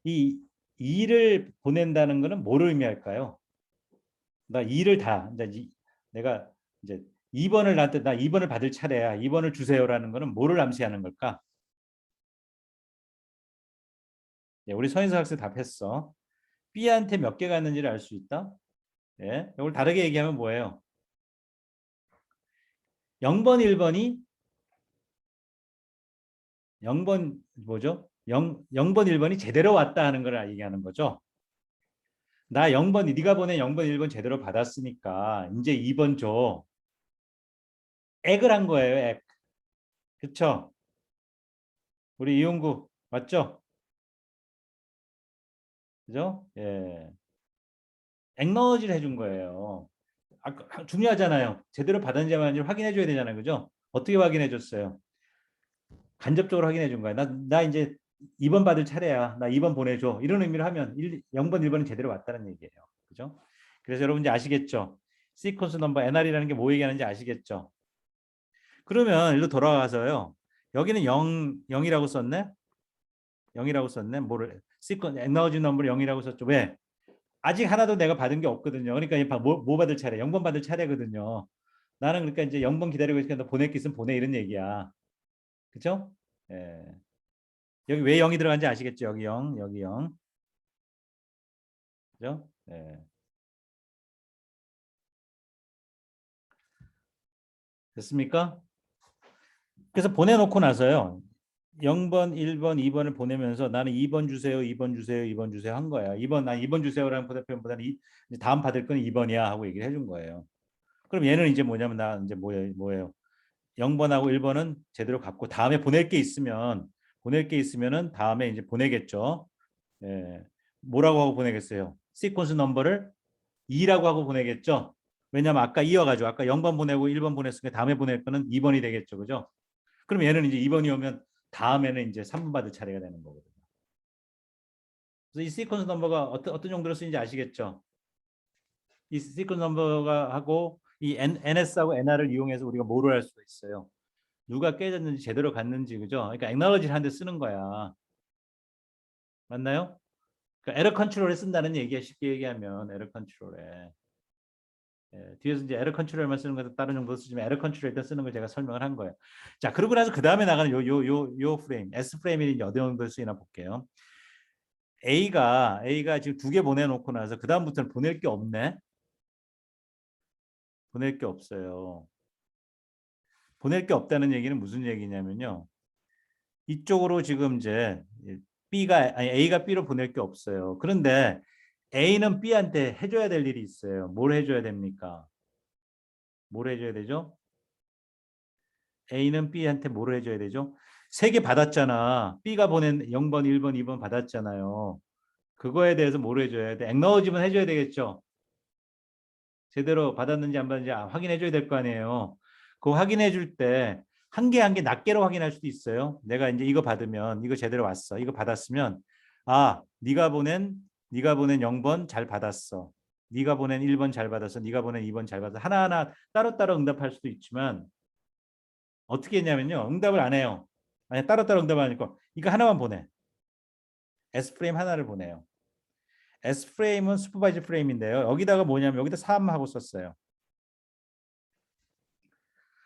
이 2를 보낸다는 것은 뭐를 의미할까요? 나 2를 다 내가 이제 2번을 나한테 나 2번을 받을 차례야. 2번을 주세요라는 것은 뭐를 암시하는 걸까? 예, 우리 서인서 학생 답했어. B한테 몇 개 갔는지를 알 수 있다. 예, 이걸 다르게 얘기하면 뭐예요? 0번 1번이 0번 뭐죠? 0번 1번이 제대로 왔다 하는 걸 얘기하는 거죠. 나 0번 네가 보낸 0번 1번 제대로 받았으니까 이제 2번 줘. 액을 한 거예요. 액. 그쵸? 우리 이용구 맞죠? 그죠? 예. 액너지를 해준 거예요. 중요하잖아요. 제대로 받았는지 안 받았는지 확인해 줘야 되잖아요. 그죠? 어떻게 확인해 줬어요? 간접적으로 확인해 준 거야. 나 이제 2번 받을 차례야. 나 2번 보내줘. 이런 의미로 하면 0번, 1번은 제대로 왔다는 얘기예요. 그죠? 그래서 여러분 이제 아시겠죠? 시퀀스 넘버 NR이라는 게 뭐 얘기하는지 아시겠죠? 그러면 일로 돌아가서요. 여기는 0이라고 썼네? 0이라고 썼네? 뭐를 시퀀 에너지 넘버를 0이라고 썼죠. 왜? 아직 하나도 내가 받은 게 없거든요. 그러니까 뭐 받을 차례? 0번 받을 차례거든요. 나는 그러니까 이제 0번 기다리고 있으니까 너 보낼 게 있으면 보내 이런 얘기야. 그죠? 예. 여기 왜 0이 들어간지 아시겠죠? 여기 0, 여기 0. 그죠? 예. 됐습니까? 그래서 보내놓고 나서요. 0번, 1번, 2번을 보내면서 나는 2번 주세요, 2번 주세요, 2번 주세요 한 거야. 2번 주세요라는 보답표보다는 다음 받을 건 2번이야 하고 얘기를 해준 거예요. 그럼 얘는 이제 뭐냐면 나 이제 뭐예요? 0번하고 1번은 제대로 갚고 다음에 보낼 게 있으면은 다음에 이제 보내겠죠. 예. 뭐라고 하고 보내겠어요? 시퀀스 넘버를 2라고 하고 보내겠죠. 왜냐면 아까 이어가지고 아까 0번 보내고 1번 보냈으니까 다음에 보낼 거는 2번이 되겠죠. 그죠? 그럼 얘는 이제 2번이 오면 다음에는 이제 3번 받을 차례가 되는 거거든요. 그래서 이 시퀀스 넘버가 어떤 용도로 쓰는지 아시겠죠? 이 시퀀스 넘버가 하고 이 NS하고 NR을 이용해서 우리가 뭐를 할 수가 있어요? 누가 깨졌는지 제대로 갔는지 그죠? 그러니까 액나러지를 하는데 쓰는 거야. 맞나요? 그러니까 에러 컨트롤에 쓴다는 얘기야. 쉽게 얘기하면 에러 컨트롤에. 예, 뒤에서 이제 에러 컨트롤만 쓰는 것도 다른 정도 쓰지만 에러 컨트롤 일단 쓰는 걸 제가 설명을 한 거예요. 자, 그러고 나서 그 다음에 나가는 요 프레임, S 프레임이 이제 어느 정도 쓰이나 볼게요. A가 지금 2개 보내놓고 나서 그 다음부터는 보낼 게 없네. 보낼 게 없어요. 보낼 게 없다는 얘기는 무슨 얘기냐면요. 이쪽으로 지금 이제 A가 B로 보낼 게 없어요. 그런데 A는 B한테 해줘야 될 일이 있어요. 뭘 해줘야 됩니까? 뭘 해줘야 되죠? A는 B한테 뭘 해줘야 되죠? 3개 받았잖아. B가 보낸 0번, 1번, 2번 받았잖아요. 그거에 대해서 뭘 해줘야 돼? 액너지면 해줘야 되겠죠? 제대로 받았는지 안 받았는지 확인해 줘야 될 거 아니에요. 그거 확인해 줄 때 한 개 한 개 낱개로 확인할 수도 있어요. 내가 이제 이거 받으면 이거 제대로 왔어. 이거 받았으면 네가 보낸 0번 잘 받았어. 네가 보낸 1번 잘 받았어. 네가 보낸 2번 잘 받았어. 하나하나 따로따로 응답할 수도 있지만 어떻게 했냐면요. 응답을 안 해요. 아니 따로따로 응답 안 하니까 이거 하나만 보내. S 프레임 하나를 보내요. S 프레임은 슈퍼바이저 프레임인데요. 여기다가 뭐냐면 여기다 3하고 썼어요.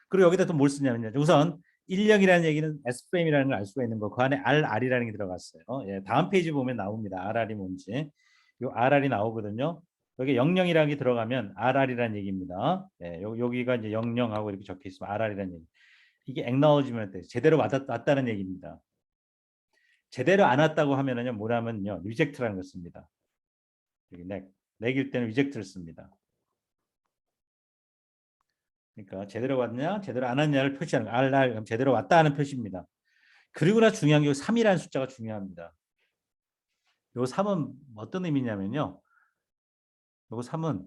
그리고 여기다 또 뭘 쓰냐면요. 우선 1령이라는 얘기는 S 프레임이라는 걸 알 수가 있는 거. 그 안에 RR이라는 게 들어갔어요. 예, 다음 페이지 보면 나옵니다. RR이 뭔지. 요 RR이 나오거든요. 여기 00이라는 게 들어가면 RR이라는 얘기입니다. 예, 여기가 이제 00하고 이렇게 적혀 있으면 RR이라는 얘기. 이게 acknowledgement 제대로 왔다는 얘기입니다. 제대로 안 왔다고 하면은요, 뭐라면요, reject라는 걸 씁니다. 여기 내길 때는 reject를 씁니다. 그러니까 제대로 왔냐, 제대로 안 왔냐를 표시하는 거. RR 그럼 제대로 왔다 하는 표시입니다. 그리고나 중요한 게 3이라는 숫자가 중요합니다. 요 3은 어떤 의미냐면요. 요 3은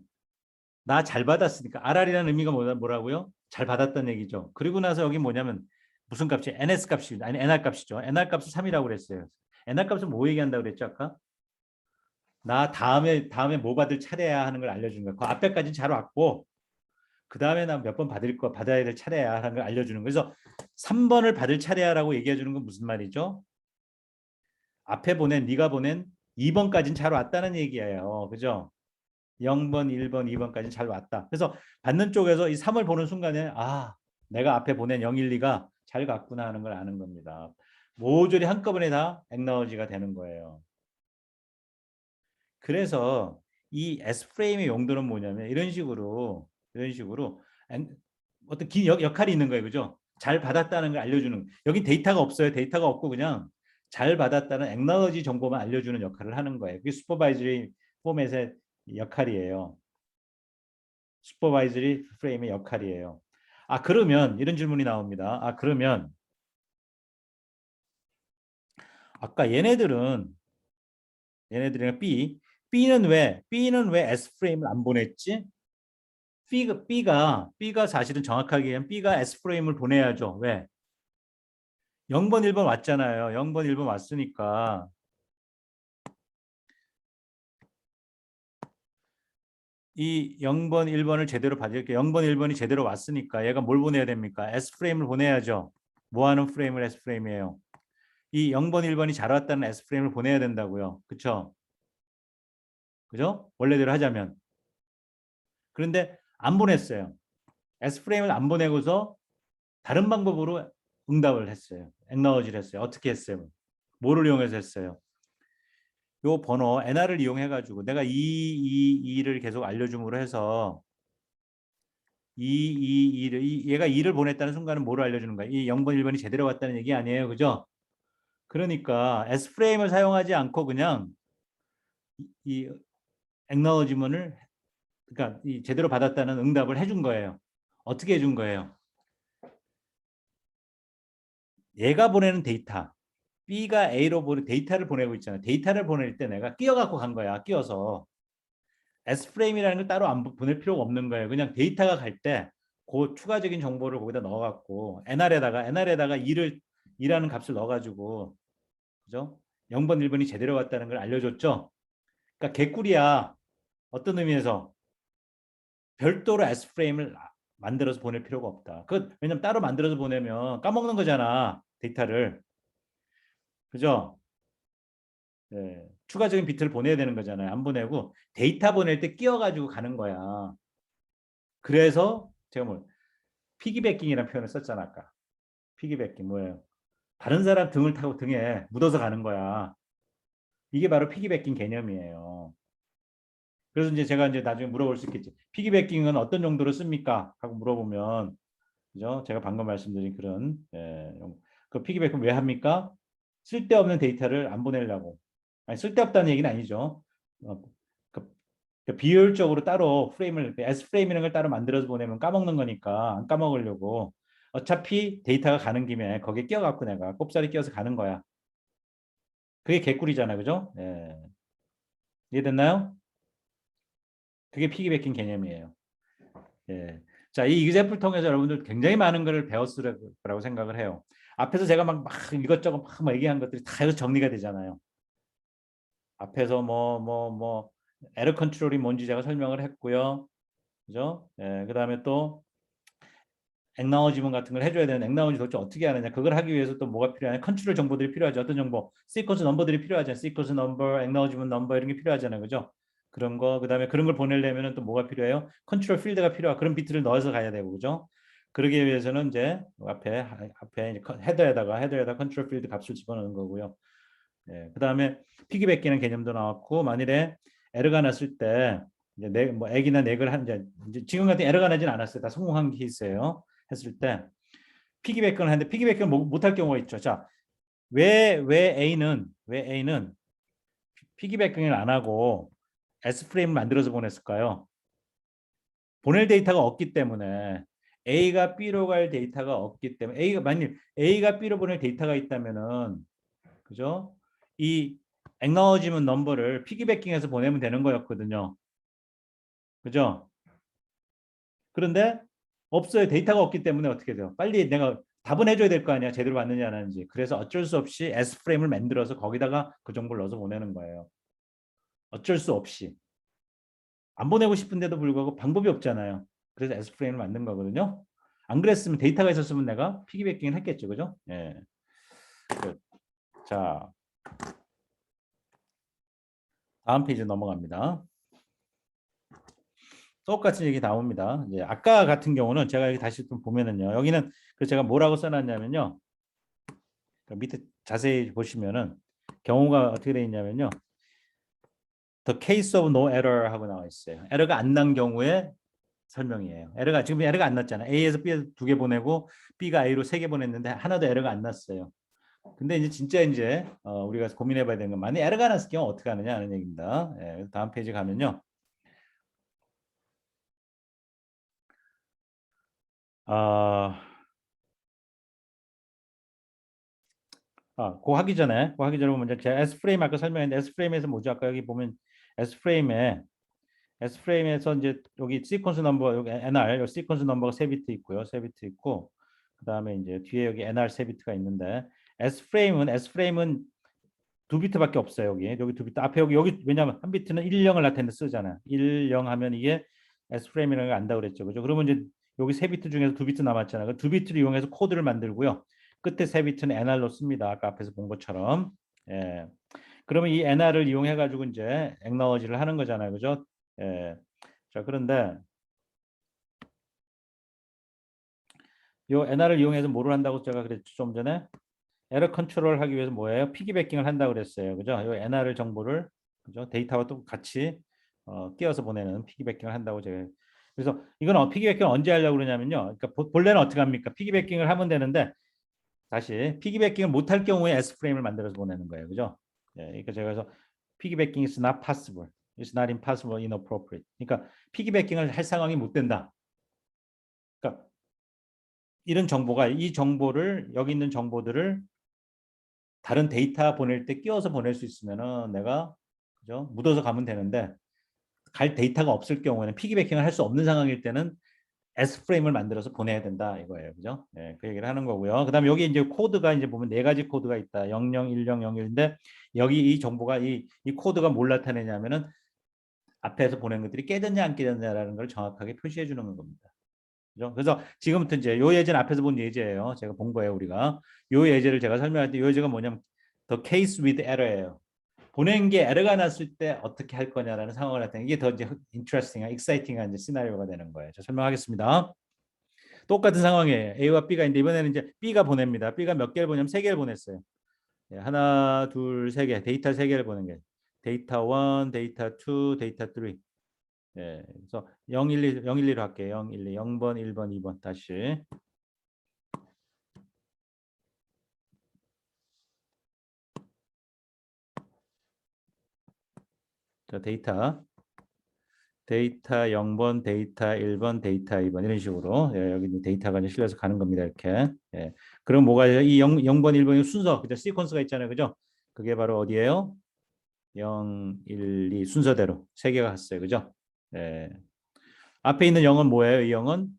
나 잘 받았으니까 RR이라는 의미가 뭐라고요? 잘 받았다는 얘기죠. 그리고 나서 여기 뭐냐면 무슨 값이 NS 값이 아니 NR 값이죠. NR 값을 3이라고 그랬어요. NR 값은 뭐 얘기한다고 그랬죠 아까? 나 다음에 뭐 받을 차례야 하는 걸 알려주는 거야. 그 앞에까지는 잘 왔고 그 다음에 나 몇 번 받아야 될 차례야 하는 걸 알려주는 거예요. 그래서 3번을 받을 차례야라고 얘기해 주는 건 무슨 말이죠? 앞에 네가 보낸 2번까지는 잘 왔다는 얘기예요. 그죠? 0번, 1번, 2번까지는 잘 왔다. 그래서 받는 쪽에서 이 3을 보는 순간에 내가 앞에 보낸 0, 1, 2가 잘 갔구나 하는 걸 아는 겁니다. 모조리 한꺼번에 다 액너지가 되는 거예요. 그래서 이 S 프레임의 용도는 뭐냐면 이런 식으로 어떤 긴 역할이 있는 거예요. 그죠? 잘 받았다는 걸 알려주는. 여기 데이터가 없어요. 데이터가 없고 그냥 잘 받았다는 액너지 정보만 알려주는 역할을 하는 거예요. 그게 슈퍼바이저리 포맷의 역할이에요. 슈퍼바이저리 프레임의 역할이에요. 그러면 이런 질문이 나옵니다. 그러면 아까 얘네들이랑 B는 왜 S 프레임을 안 보냈지? B가 사실은 정확하게 얘기하면 B가 S 프레임을 보내야죠. 왜? 0번 1번 왔잖아요. 0번 1번 왔으니까 이 0번 1번을 제대로 받을게 0번 1번이 제대로 왔으니까 얘가 뭘 보내야 됩니까? S 프레임을 보내야죠. 뭐 하는 프레임을 S 프레임이에요? 이 0번 1번이 잘 왔다는 S 프레임을 보내야 된다고요. 그렇죠? 그죠? 원래대로 하자면. 그런데 안 보냈어요. S 프레임을 안 보내고서 다른 방법으로 응답을 했어요. 액너지를 했어요. 어떻게 했어요? 뭐를 이용해서 했어요? 요 번호 NR을 이용해 가지고 내가 2를 계속 알려줌으로 해서 2를 얘가 2를 보냈다는 순간은 뭐를 알려주는 거야? 이 0번 1번이 제대로 왔다는 얘기 아니에요. 그죠? 그러니까 S 프레임을 사용하지 않고 그냥 이 액너지먼을 그러니까 이 제대로 받았다는 응답을 해준 거예요. 어떻게 해준 거예요? 얘가 보내는 데이터 B가 A로 보는 데이터를 보내고 있잖아요. 데이터를 보낼 때 내가 끼워갖고 간 거야. 끼워서. S 프레임이라는 걸 따로 안 보낼 필요가 없는 거예요. 그냥 데이터가 갈 때 그 추가적인 정보를 거기다 넣어갖고 NR에다가 2라는 값을 넣어가지고 그죠? 0번 1번이 제대로 왔다는 걸 알려줬죠. 그러니까 개꿀이야. 어떤 의미에서 별도로 S 프레임을 만들어서 보낼 필요가 없다. 왜냐면 따로 만들어서 보내면 까먹는 거잖아. 데이터를. 그죠? 네. 추가적인 비트를 보내야 되는 거잖아요. 안 보내고 데이터 보낼 때 끼워가지고 가는 거야. 그래서 제가 피기백킹이라는 표현을 썼잖아 아까. 피기백킹 뭐예요? 다른 사람 등을 타고 등에 묻어서 가는 거야. 이게 바로 피기백킹 개념이에요. 그래서 이제 제가 이제 나중에 물어볼 수 있겠지. 피기백킹은 어떤 용도로 씁니까? 하고 물어보면 그죠? 제가 방금 말씀드린 그런 그 피기백킹 왜 합니까? 쓸데없는 데이터를 안 보내려고. 아니 쓸데없다는 얘기는 아니죠. 어, 그, 비효율적으로 따로 S 프레임이라는 걸 따로 만들어서 보내면 까먹는 거니까 안 까먹으려고 어차피 데이터가 가는 김에 거기에 끼워갖고 내가 꼽사리 끼워서 가는 거야. 그게 개꿀이잖아, 그죠? 예. 이해됐나요? 그게 피기백킹 개념이에요. 예. 자, 이 example 통해서 여러분들 굉장히 많은 것을 배웠을 거라고 생각을 해요. 앞에서 제가 막 이것저것 막 얘기한 것들이 다 여기서 정리가 되잖아요. 앞에서 에러 컨트롤이 뭔지 제가 설명을 했고요. 그죠? 예, 그다음에 또 acknowledgement 같은 걸 해줘야 되는 acknowledge 도대체 어떻게 하느냐. 그걸 하기 위해서 또 뭐가 필요하냐. 컨트롤 정보들이 필요하죠. 어떤 정보? sequence 넘버들이 필요하잖아요. sequence number, acknowledgement number 이런 게 필요하잖아요. 그죠? 그런 거 그다음에 그런 걸 보내려면은 또 뭐가 필요해요? 컨트롤 필드가 필요하. 그런 비트를 넣어서 가야 되고 그죠? 그러기 위해서는 이제 앞에 헤더에다 컨트롤 필드 값을 집어넣는 거고요. 예, 그다음에 피기백기는 개념도 나왔고 만일에 에러가 났을 때 이제 뭐 액이나 넥을 한 이제 지금 같은 에러가 나진 않았어요. 다 성공한 케이스예요. 했을 때 피기백근을 하는데 피기백근 못할 경우가 있죠. 자, 왜 A는 피기백근을 안 하고 S 프레임을 만들어서 보냈을까요? 보낼 데이터가 없기 때문에 A가 B로 갈 데이터가 없기 때문에 만일 A가 B로 보낼 데이터가 있다면은 그죠? 이 acknowledgement 넘버를 피기백킹해서 보내면 되는 거였거든요. 그죠? 그런데 없어요. 데이터가 없기 때문에 어떻게 돼요? 빨리 내가 답은 해줘야 될 거 아니야. 제대로 받느냐 안 하는지. 그래서 어쩔 수 없이 S 프레임을 만들어서 거기다가 그 정보를 넣어서 보내는 거예요. 어쩔 수 없이. 안 보내고 싶은데도 불구하고 방법이 없잖아요. 그래서 S 프레임을 만든 거거든요. 안 그랬으면 데이터가 있었으면 내가 피기백킹을 했겠죠. 그죠? 예. 자, 다음 페이지 넘어갑니다. 똑같은 얘기 나옵니다. 이제 아까 같은 경우는 제가 여기 다시 좀 보면은요. 여기는 그래서 제가 뭐라고 써놨냐면요. 밑에 자세히 보시면은 경우가 어떻게 되어 있냐면요. The case of no error 하고 나와 있어요. 에러가 안 난 경우에 설명이에요. 지금 에러가 안 났잖아요. A에서 B에 2개 보내고 B가 A로 3개 보냈는데 하나도 에러가 안 났어요. 근데 이제 진짜 우리가 고민해봐야 되는 건 만약 에러가 났을 경우 어떻게 하느냐 하는 얘기입니다. 예, 다음 페이지 가면요. 그거 하기 전에 먼저 제가 S 프레임 아까 설명했는데 S 프레임에서 뭐죠? 아까 여기 보면 S 프레임에 S 프레임에서 이제 여기 시퀀스 넘버 여기 NR 여기 시퀀스 넘버가 3비트 있고요. 3비트 있고 그다음에 이제 뒤에 여기 NR 3비트가 있는데 S 프레임은 2비트밖에 없어요. 여기 2비트 앞에 여기 왜냐면 한 비트는 1, 0을 나타내는 쓰잖아요. 1, 0 하면 이게 S 프레임이라는 걸 안다 그랬죠. 그죠? 그러면 이제 여기 3비트 중에서 2비트 남았잖아요. 그 2비트를 이용해서 코드를 만들고요. 끝에 3비트는 NR로 씁니다. 아까 앞에서 본 것처럼. 예. 그러면 이 NR을 이용해 가지고 이제 액나워지를 하는 거잖아요. 그죠? 예. 자, 그런데 이 NR을 이용해서 뭐를 한다고 제가 그랬죠. 좀 전에 에러 컨트롤 하기 위해서 뭐예요? 피기백킹을 한다고 그랬어요. 그죠? 이 NR 정보를 그죠? 데이터와 또 같이 끼워서 보내는 피기백킹을 한다고 제가 그래서 이건 피기백킹을 언제 하려고 그러냐면요. 그러니까 본래는 어떻게 합니까? 피기백킹을 하면 되는데 다시 피기백킹을 못할 경우에 S 프레임을 만들어서 보내는 거예요. 그죠? 예, 그러니까 제가 그래서 피기백킹 is not possible. It's not impossible, inappropriate. 그러니까 피기백킹을 할 상황이 못 된다. 그러니까 이런 정보가 이 정보를 여기 있는 정보들을 다른 데이터 보낼 때 끼워서 보낼 수 있으면은 내가 그죠? 묻어서 가면 되는데 갈 데이터가 없을 경우에는 피기백킹을 할 수 없는 상황일 때는 S 프레임을 만들어서 보내야 된다 이거예요. 그죠? 예, 그 얘기를 하는 거고요. 그다음에 여기 이제 코드가 이제 보면 4가지 코드가 있다. 00, 10, 01인데 여기 이 정보가 이 코드가 뭘 나타내냐면은 앞에서 보낸 것들이 깨졌냐 안 깨졌냐라는 걸 정확하게 표시해 주는 겁니다. 그죠? 그래서 지금부터 이제 요 예제는 앞에서 본 예제예요. 제가 본 거예요, 우리가. 요 예제를 제가 설명할 때 요 예제가 뭐냐면 the case with error예요. 보낸 게 에러가 났을 때 어떻게 할 거냐라는 상황을 나타내는 이게 더 이제 interesting한, exciting한 이제 시나리오가 되는 거예요. 자, 설명하겠습니다. 똑같은 상황이에요. A와 B가 있는데 이번에는 이제 B가 보냅니다. B가 몇 개를 보냐면 3개를 보냈어요. 예, 하나, 둘, 3개. 데이터 3개를 보낸 게. 데이터 1, 데이터 2, 데이터 3. 예, 그래서 012, 012로 할게요. 012, 0번, 1번, 2번 다시. 자, 데이터 0번, 데이터 1번, 데이터 2번 이런 식으로 예, 여기 데이터가 이제 실려서 가는 겁니다. 이렇게. 예. 그럼 뭐가 이 0번, 1번이 순서, 그죠? 시퀀스가 있잖아요. 그죠? 그게 바로 어디예요? 0, 1, 2 순서대로 3개가 갔어요. 그죠? 예. 앞에 있는 0은 뭐예요? 이 0은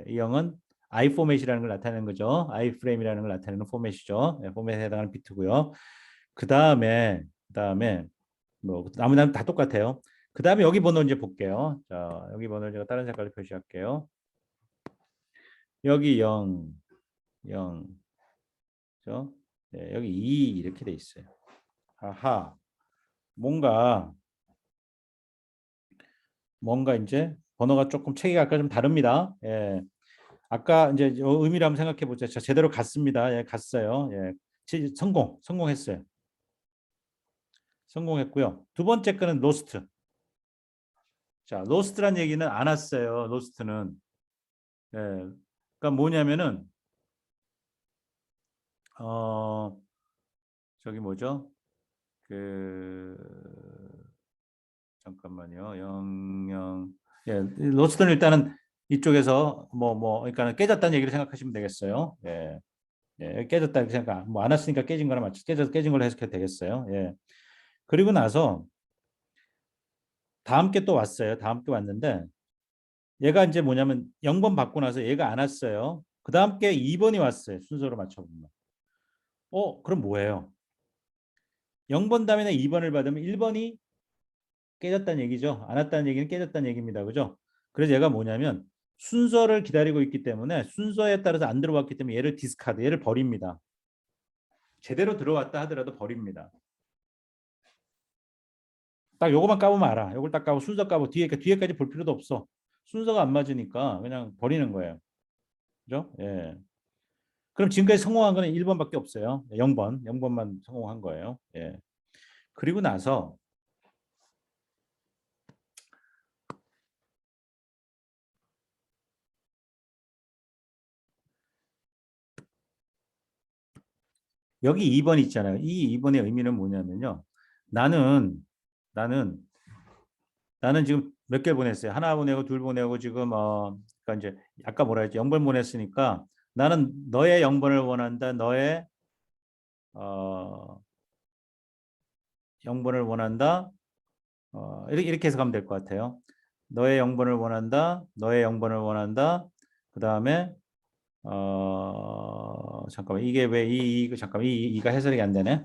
이 0은 I 포맷이라는 걸 나타내는 거죠. I 프레임이라는 걸 나타내는 포맷이죠. 예, 포맷에 해당하는 비트고요. 그다음에 뭐 아무나 다 똑같아요. 그다음에 여기 번호 이제 볼게요. 자, 여기 번호를 제가 다른 색깔로 표시할게요. 여기 0, 0, 그죠? 네, 여기 2 이렇게 돼 있어요. 아하, 뭔가 이제 번호가 조금 체계가 아까 좀 다릅니다. 예. 아까 이제 의미를 한번 생각해 보자. 제대로 갔습니다. 예, 갔어요. 예. 성공했어요. 성공했고요. 두 번째 거는 로스트. 자, 로스트란 얘기는 안 왔어요. 로스트는. 예. 그러니까 뭐냐면은 어 저기 뭐죠? 그 잠깐만요. 영영 예, 로스트는 일단은 이쪽에서 그러니까 깨졌다는 얘기를 생각하시면 되겠어요. 예. 예, 깨졌다 이렇게 생각. 뭐 안 왔으니까 깨진 거나 맞죠. 깨진 걸로 해석해도 되겠어요. 예. 그리고 나서 다음 게 또 왔어요. 다음 게 왔는데 얘가 이제 뭐냐면 0번 받고 나서 얘가 안 왔어요. 그 다음 게 2번이 왔어요. 순서로 맞춰보면. 그럼 뭐예요? 0번 다음에 2번을 받으면 1번이 깨졌다는 얘기죠. 안 왔다는 얘기는 깨졌다는 얘기입니다. 그죠? 그래서 얘가 뭐냐면 순서를 기다리고 있기 때문에 순서에 따라서 안 들어왔기 때문에 얘를 디스카드, 얘를 버립니다. 제대로 들어왔다 하더라도 버립니다. 딱 요거만 까보면 알아. 요걸 딱 까고 순서 까고 뒤에까지 볼 필요도 없어. 순서가 안 맞으니까 그냥 버리는 거예요. 그죠? 예. 그럼 지금까지 성공한 거는 1번밖에 없어요. 0번. 0번만 성공한 거예요. 예. 그리고 나서 여기 2번 있잖아요. 이 2번의 의미는 뭐냐면요. 나는 나는 나는 지금 몇 개 보냈어요. 하나 보내고 둘 보내고 지금 그러니까 이제 아까 뭐라 했지? 0번 보냈으니까 나는 너의 0번을 원한다. 너의 어 0번을 원한다. 이렇게 해서 가면 될 것 같아요. 너의 0번을 원한다. 너의 0번을 원한다. 그다음에 잠깐만 이게 왜 잠깐만 이가 해석이 안 되네.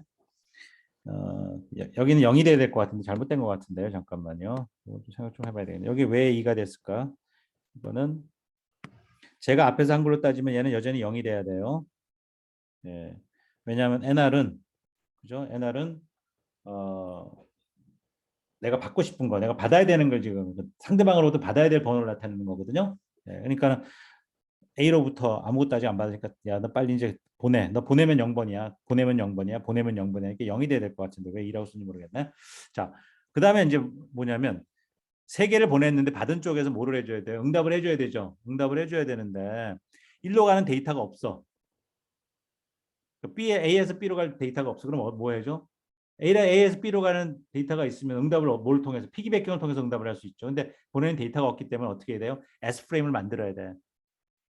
여기는 0이 돼야 될 것 같은데 잘못된 것 같은데요. 잠깐만요. 이거 좀 생각 좀 해봐야 되겠네. 여기 왜 2가 됐을까? 이거는 제가 앞에서 한글로 따지면 얘는 여전히 0이 돼야 돼요. 예. 왜냐하면 NR은 그죠? NR은 어, 내가 받고 싶은 거, 내가 받아야 되는 걸 지금 상대방으로부터 받아야 될 번호를 나타내는 거거든요. 예. 그러니까 A로부터 아무것도 아직 안 받으니까 야, 너 빨리 이제 보내. 너 보내면 0번이야. 보내면 0번이야. 보내면 0번이야. 이게 0이 돼야 될 것 같은데 왜 2라고 쓰는지 모르겠네. 자, 그다음에 이제 뭐냐면 세 개를 보냈는데 받은 쪽에서 뭐를 해줘야 돼요? 응답을 해줘야 되죠. 응답을 해줘야 되는데 일로 가는 데이터가 없어. A에서 B로 갈 데이터가 없어. 그럼 뭐 해줘? A에서 B로 가는 데이터가 있으면 응답을 뭘 통해서 피기백경을 통해서 응답을 할 수 있죠. 근데 보내는 데이터가 없기 때문에 어떻게 해야 돼요? S 프레임을 만들어야 돼.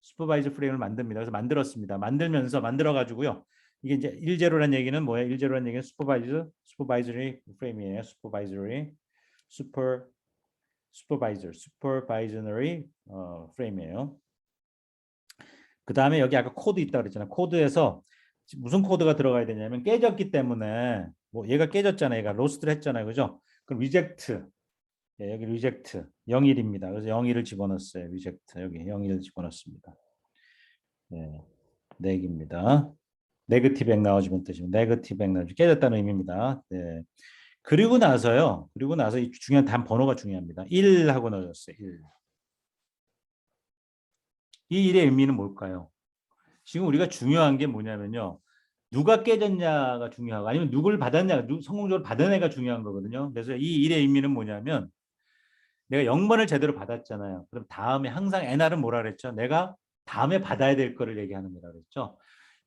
슈퍼바이저 프레임을 만듭니다. 그래서 만들었습니다. 만들면서 만들어 가지고요. 이게 이제 1제로라는 얘기는 뭐예요? 1제로라는 얘기는 슈퍼바이저리 프레임이에요. 슈퍼 슈퍼바이저리 프레임이에요. 그 다음에 여기 아까 코드 있다 그랬잖아요. 코드에서 무슨 코드가 들어가야 되냐면 깨졌기 때문에 뭐 얘가 깨졌잖아요. 얘가 로스트를 했잖아요. 그죠? 그럼 리젝트. 예, 여기 리젝트 0일입니다. 그래서 0일을 집어넣었어요. 리젝트 여기 0일을 집어넣습니다. 예, 내기입니다. 네거티브 액 나와주면 뜻이면 네거티브 액 나와주 깨졌다는 의미입니다. 네. 그리고 나서요. 그리고 나서 이 중요한 단 번호가 중요합니다. 1 하고 넣어줬어요. 1. 이 1의 의미는 뭘까요? 지금 우리가 중요한 게 뭐냐면요. 누가 깨졌냐가 중요하고 아니면 누굴 받았냐, 성공적으로 받은 애가 중요한 거거든요. 그래서 이 일의 의미는 뭐냐면 내가 0번을 제대로 받았잖아요. 그럼 다음에 항상 NR은 뭐라 그랬죠? 내가 다음에 받아야 될 거를 얘기하는 거라 그랬죠.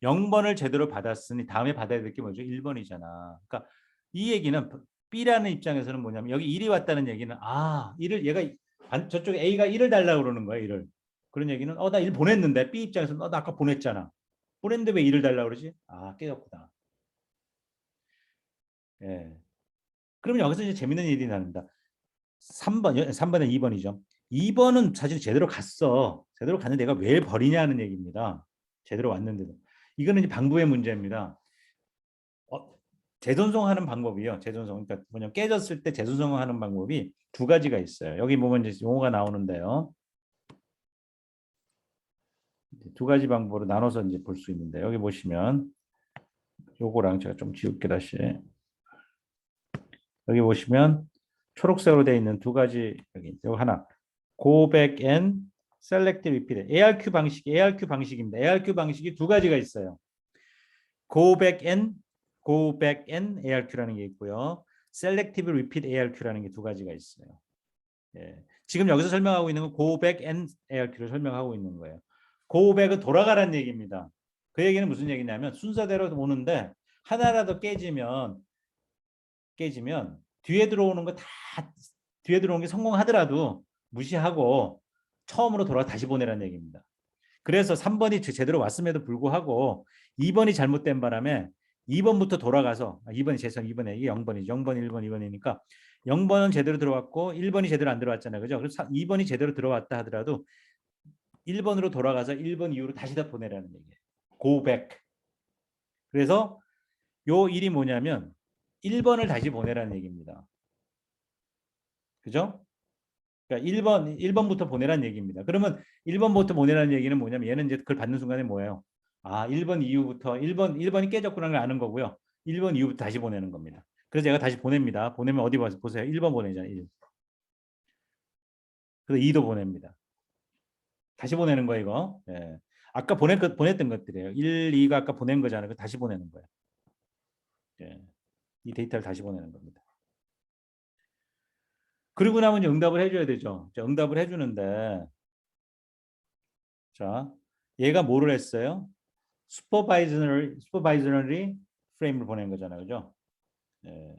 0번을 제대로 받았으니 다음에 받아야 될 게 뭐죠? 1번이잖아. 그러니까 이 얘기는 B라는 입장에서는 뭐냐면 여기 1이 왔다는 얘기는 1을 얘가 저쪽에 A가 1을 달라고 그러는 거야, 1을. 그런 얘기는 나 1 보냈는데 B 입장에서는 나 아까 보냈잖아. 보냈는데 왜 1을 달라고 그러지? 깨졌구나. 예. 그러면 여기서 이제 재밌는 일이 나는다. 3번에 2번이죠. 2번은 사실 제대로 갔어. 제대로 갔는데 내가 왜 버리냐는 얘기입니다. 제대로 왔는데도. 이거는 이제 방법의 문제입니다. 재존성하는 방법이요. 재존성. 그러니까 뭐냐면 깨졌을 때 재존성하는 방법이 두 가지가 있어요. 여기 보면 이제 용어가 나오는데요. 두 가지 방법으로 나눠서 이제 볼 수 있는데 여기 보시면 요거랑 제가 좀 지울게 다시. 여기 보시면 초록색으로 되어 있는 두 가지 여기 하나 go back and select repeat ARQ 방식입니다. ARQ 방식이 두 가지가 있어요. go back and ARQ라는 게 있고요. selective repeat ARQ라는 게 두 가지가 있어요. 예. 지금 여기서 설명하고 있는 건 go back and ARQ를 설명하고 있는 거예요. go back은 돌아가라는 얘기입니다. 그 얘기는 무슨 얘기냐면 순서대로 오는데 하나라도 깨지면 뒤에 들어오는 거 다 뒤에 들어오는 게 성공하더라도 무시하고 처음으로 돌아 다시 보내라는 얘기입니다. 그래서 3번이 제대로 왔음에도 불구하고 2번이 잘못된 바람에 2번부터 돌아가서 2번이 죄송 2번에 이게 0번이죠. 0번, 1번, 2번이니까 0번은 제대로 들어왔고 1번이 제대로 안 들어왔잖아요. 그죠? 그래서 2번이 제대로 들어왔다 하더라도 1번으로 돌아가서 1번 이후로 다시 다 보내라는 얘기예요. Go back. 그래서 요 일이 뭐냐면 1번을 다시 보내라는 얘기입니다. 그죠? 그러니까 1번부터 보내라는 얘기입니다. 그러면 1번부터 보내라는 얘기는 뭐냐면 얘는 이제 그걸 받는 순간에 뭐예요? 아, 1번 이후부터 1번이 깨졌구나를 아는 거고요. 1번 이후부터 다시 보내는 겁니다. 그래서 제가 다시 보냅니다. 보내면 어디 봐서 보세요. 1번 보내잖아요. 1. 그래서 2도 보냅니다. 다시 보내는 거예요, 이거. 예. 아까 보냈던 것들이에요. 1, 2가 아까 보낸 거잖아요. 다시 보내는 거예요. 예. 이 데이터를 다시 보내는 겁니다. 그리고 나면 이제 응답을 해줘야 되죠. 자, 응답을 해주는데, 자, 얘가 뭐를 했어요? 슈퍼바이저널리 프레임을 보낸 거잖아요, 그죠? 예.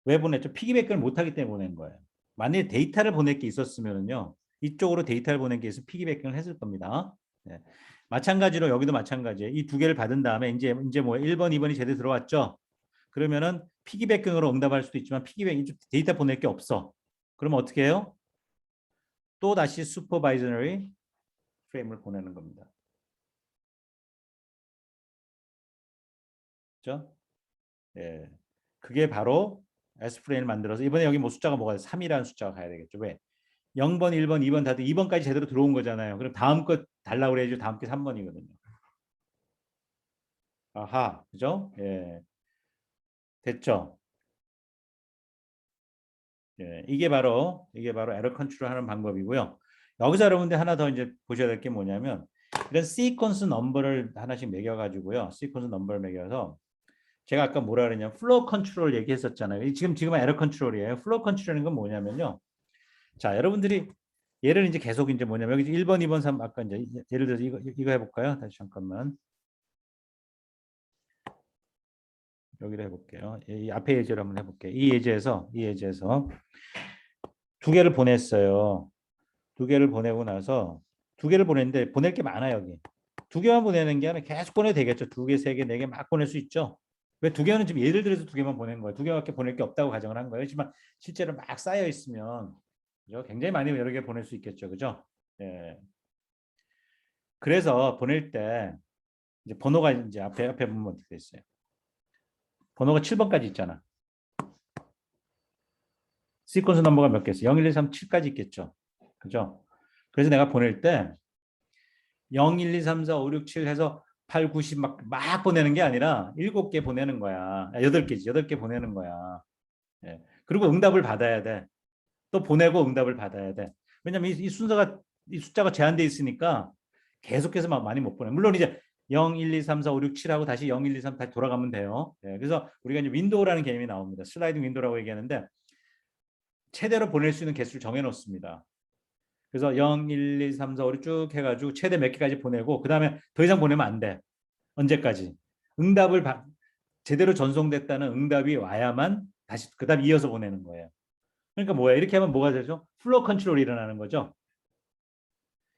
왜 보냈죠? 피기백을 못하기 때문에 보낸 거예요. 만약에 데이터를 보낼 게 있었으면요, 이쪽으로 데이터를 보낸 게 있으면 피기백을 했을 겁니다. 예. 마찬가지로 여기도 마찬가지예요. 이 두 개를 받은 다음에 이제 뭐 1번, 2번이 제대로 들어왔죠? 그러면은 피기백으로 응답할 수도 있지만 피기백 데이터 보낼 게 없어. 그러면 어떻게 해요? 또 다시 슈퍼바이저널리 프레임을 보내는 겁니다. 그렇죠? 예. 그게 바로 S프레임을 만들어서 이번에 여기 뭐 숫자가 뭐가 3이라는 숫자가 가야 되겠죠. 왜? 0번, 1번, 2번 다들 2번까지 제대로 들어온 거잖아요. 그럼 다음 거 달라고 그래야죠. 다음 게 3번이거든요. 아하. 그죠? 예. 됐죠? 예. 이게 바로 에러 컨트롤 하는 방법이고요. 여기서 여러분들 하나 더 이제 보셔야 될 게 뭐냐면 이런 시퀀스 넘버를 하나씩 매겨 가지고요. 시퀀스 넘버를 매겨서 제가 아까 뭐라 그랬냐면 플로우 컨트롤 얘기했었잖아요. 지금은 에러 컨트롤이에요. 플로우 컨트롤인 건 뭐냐면요. 자, 여러분들이 얘를 이제 계속 이제 뭐냐면 여기 1번, 2번, 3 아까 이제 예를 들어서 이거 해볼까요? 다시 잠깐만. 여기를 해볼게요. 이 앞에 예제를 한번 해볼게요. 이 예제에서 두 개를 보냈어요. 두 개를 보내고 나서 두 개를 보냈는데 보낼 게 많아요, 여기. 두 개만 보내는 게 아니라 계속 보내도 되겠죠. 두 개, 세 개, 네 개 막 보낼 수 있죠. 왜 두 개는 지금 예를 들어서 두 개만 보낸 거예요. 두 개밖에 보낼 게 없다고 가정을 한 거예요. 하지만 실제로 막 쌓여 있으면 그죠? 굉장히 많이 여러 개 보낼 수 있겠죠. 그죠? 예. 그래서 보낼 때 이제 번호가 이제 앞에 보면 어떻게 돼 있어요? 번호가 7번까지 있잖아. 시퀀스 넘버가 몇 개 있어? 0, 1, 2, 3, 7까지 있겠죠. 그죠? 그래서 내가 보낼 때 0, 1, 2, 3, 4, 5, 6, 7 해서 8, 9, 10 막 보내는 게 아니라 7개 보내는 거야. 8개지. 8개 보내는 거야. 예. 그리고 응답을 받아야 돼. 또 보내고 응답을 받아야 돼. 왜냐면 이 순서가 이 숫자가 제한돼 있으니까 계속해서 막 많이 못 보내. 물론 이제 0, 1, 2, 3, 4, 5, 6, 7하고 다시 0, 1, 2, 3 다시 돌아가면 돼요. 예. 그래서 우리가 이제 윈도우라는 개념이 나옵니다. 슬라이딩 윈도우라고 얘기하는데 최대로 보낼 수 있는 개수를 정해 놓습니다. 그래서 0, 1, 2, 3, 4, 5, 6 쭉 해가지고 최대 몇 개까지 보내고 그 다음에 더 이상 보내면 안 돼. 언제까지? 응답을 제대로 전송됐다는 응답이 와야만 다시 그다음 이어서 보내는 거예요. 그러니까 뭐야? 이렇게 하면 뭐가 되죠? 플로우 컨트롤이 일어나는 거죠.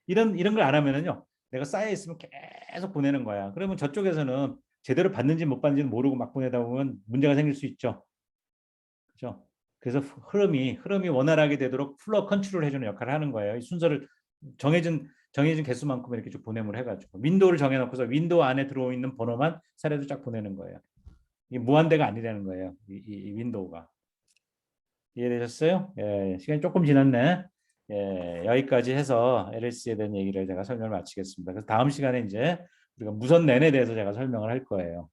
이런 걸 안 하면은요. 내가 쌓여 있으면 계속 보내는 거야. 그러면 저쪽에서는 제대로 받는지 못 받는지는 모르고 막 보내다 보면 문제가 생길 수 있죠. 그렇죠? 그래서 흐름이 원활하게 되도록 플로우 컨트롤 해주는 역할을 하는 거예요. 이 순서를 정해진 개수만큼 이렇게 쭉 보냄을 해가지고 윈도우를 정해놓고서 윈도우 안에 들어있는 번호만 사례도 쫙 보내는 거예요. 이게 무한대가 아니라는 거예요. 이 윈도우가. 이해되셨어요? 예, 시간이 조금 지났네. 예, 여기까지 해서 LHC에 대한 얘기를 제가 설명을 마치겠습니다. 그래서 다음 시간에 이제 우리가 무선랜에 대해서 제가 설명을 할 거예요.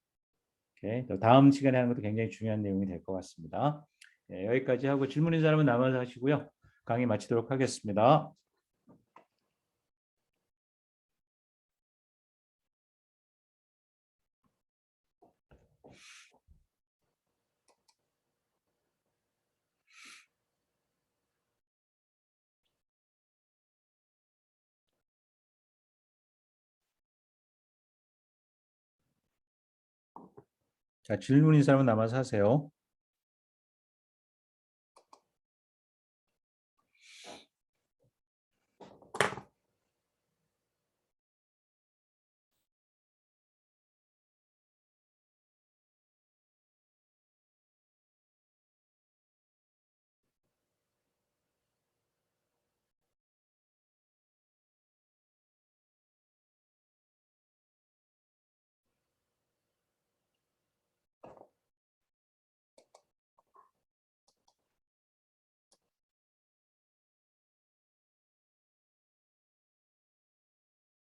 오케이. 또 다음 시간에 하는 것도 굉장히 중요한 내용이 될 것 같습니다. 예, 여기까지 하고 질문 있는 사람은 남아서 하시고요. 강의 마치도록 하겠습니다. 자, 질문 있는 사람은 남아서 하세요.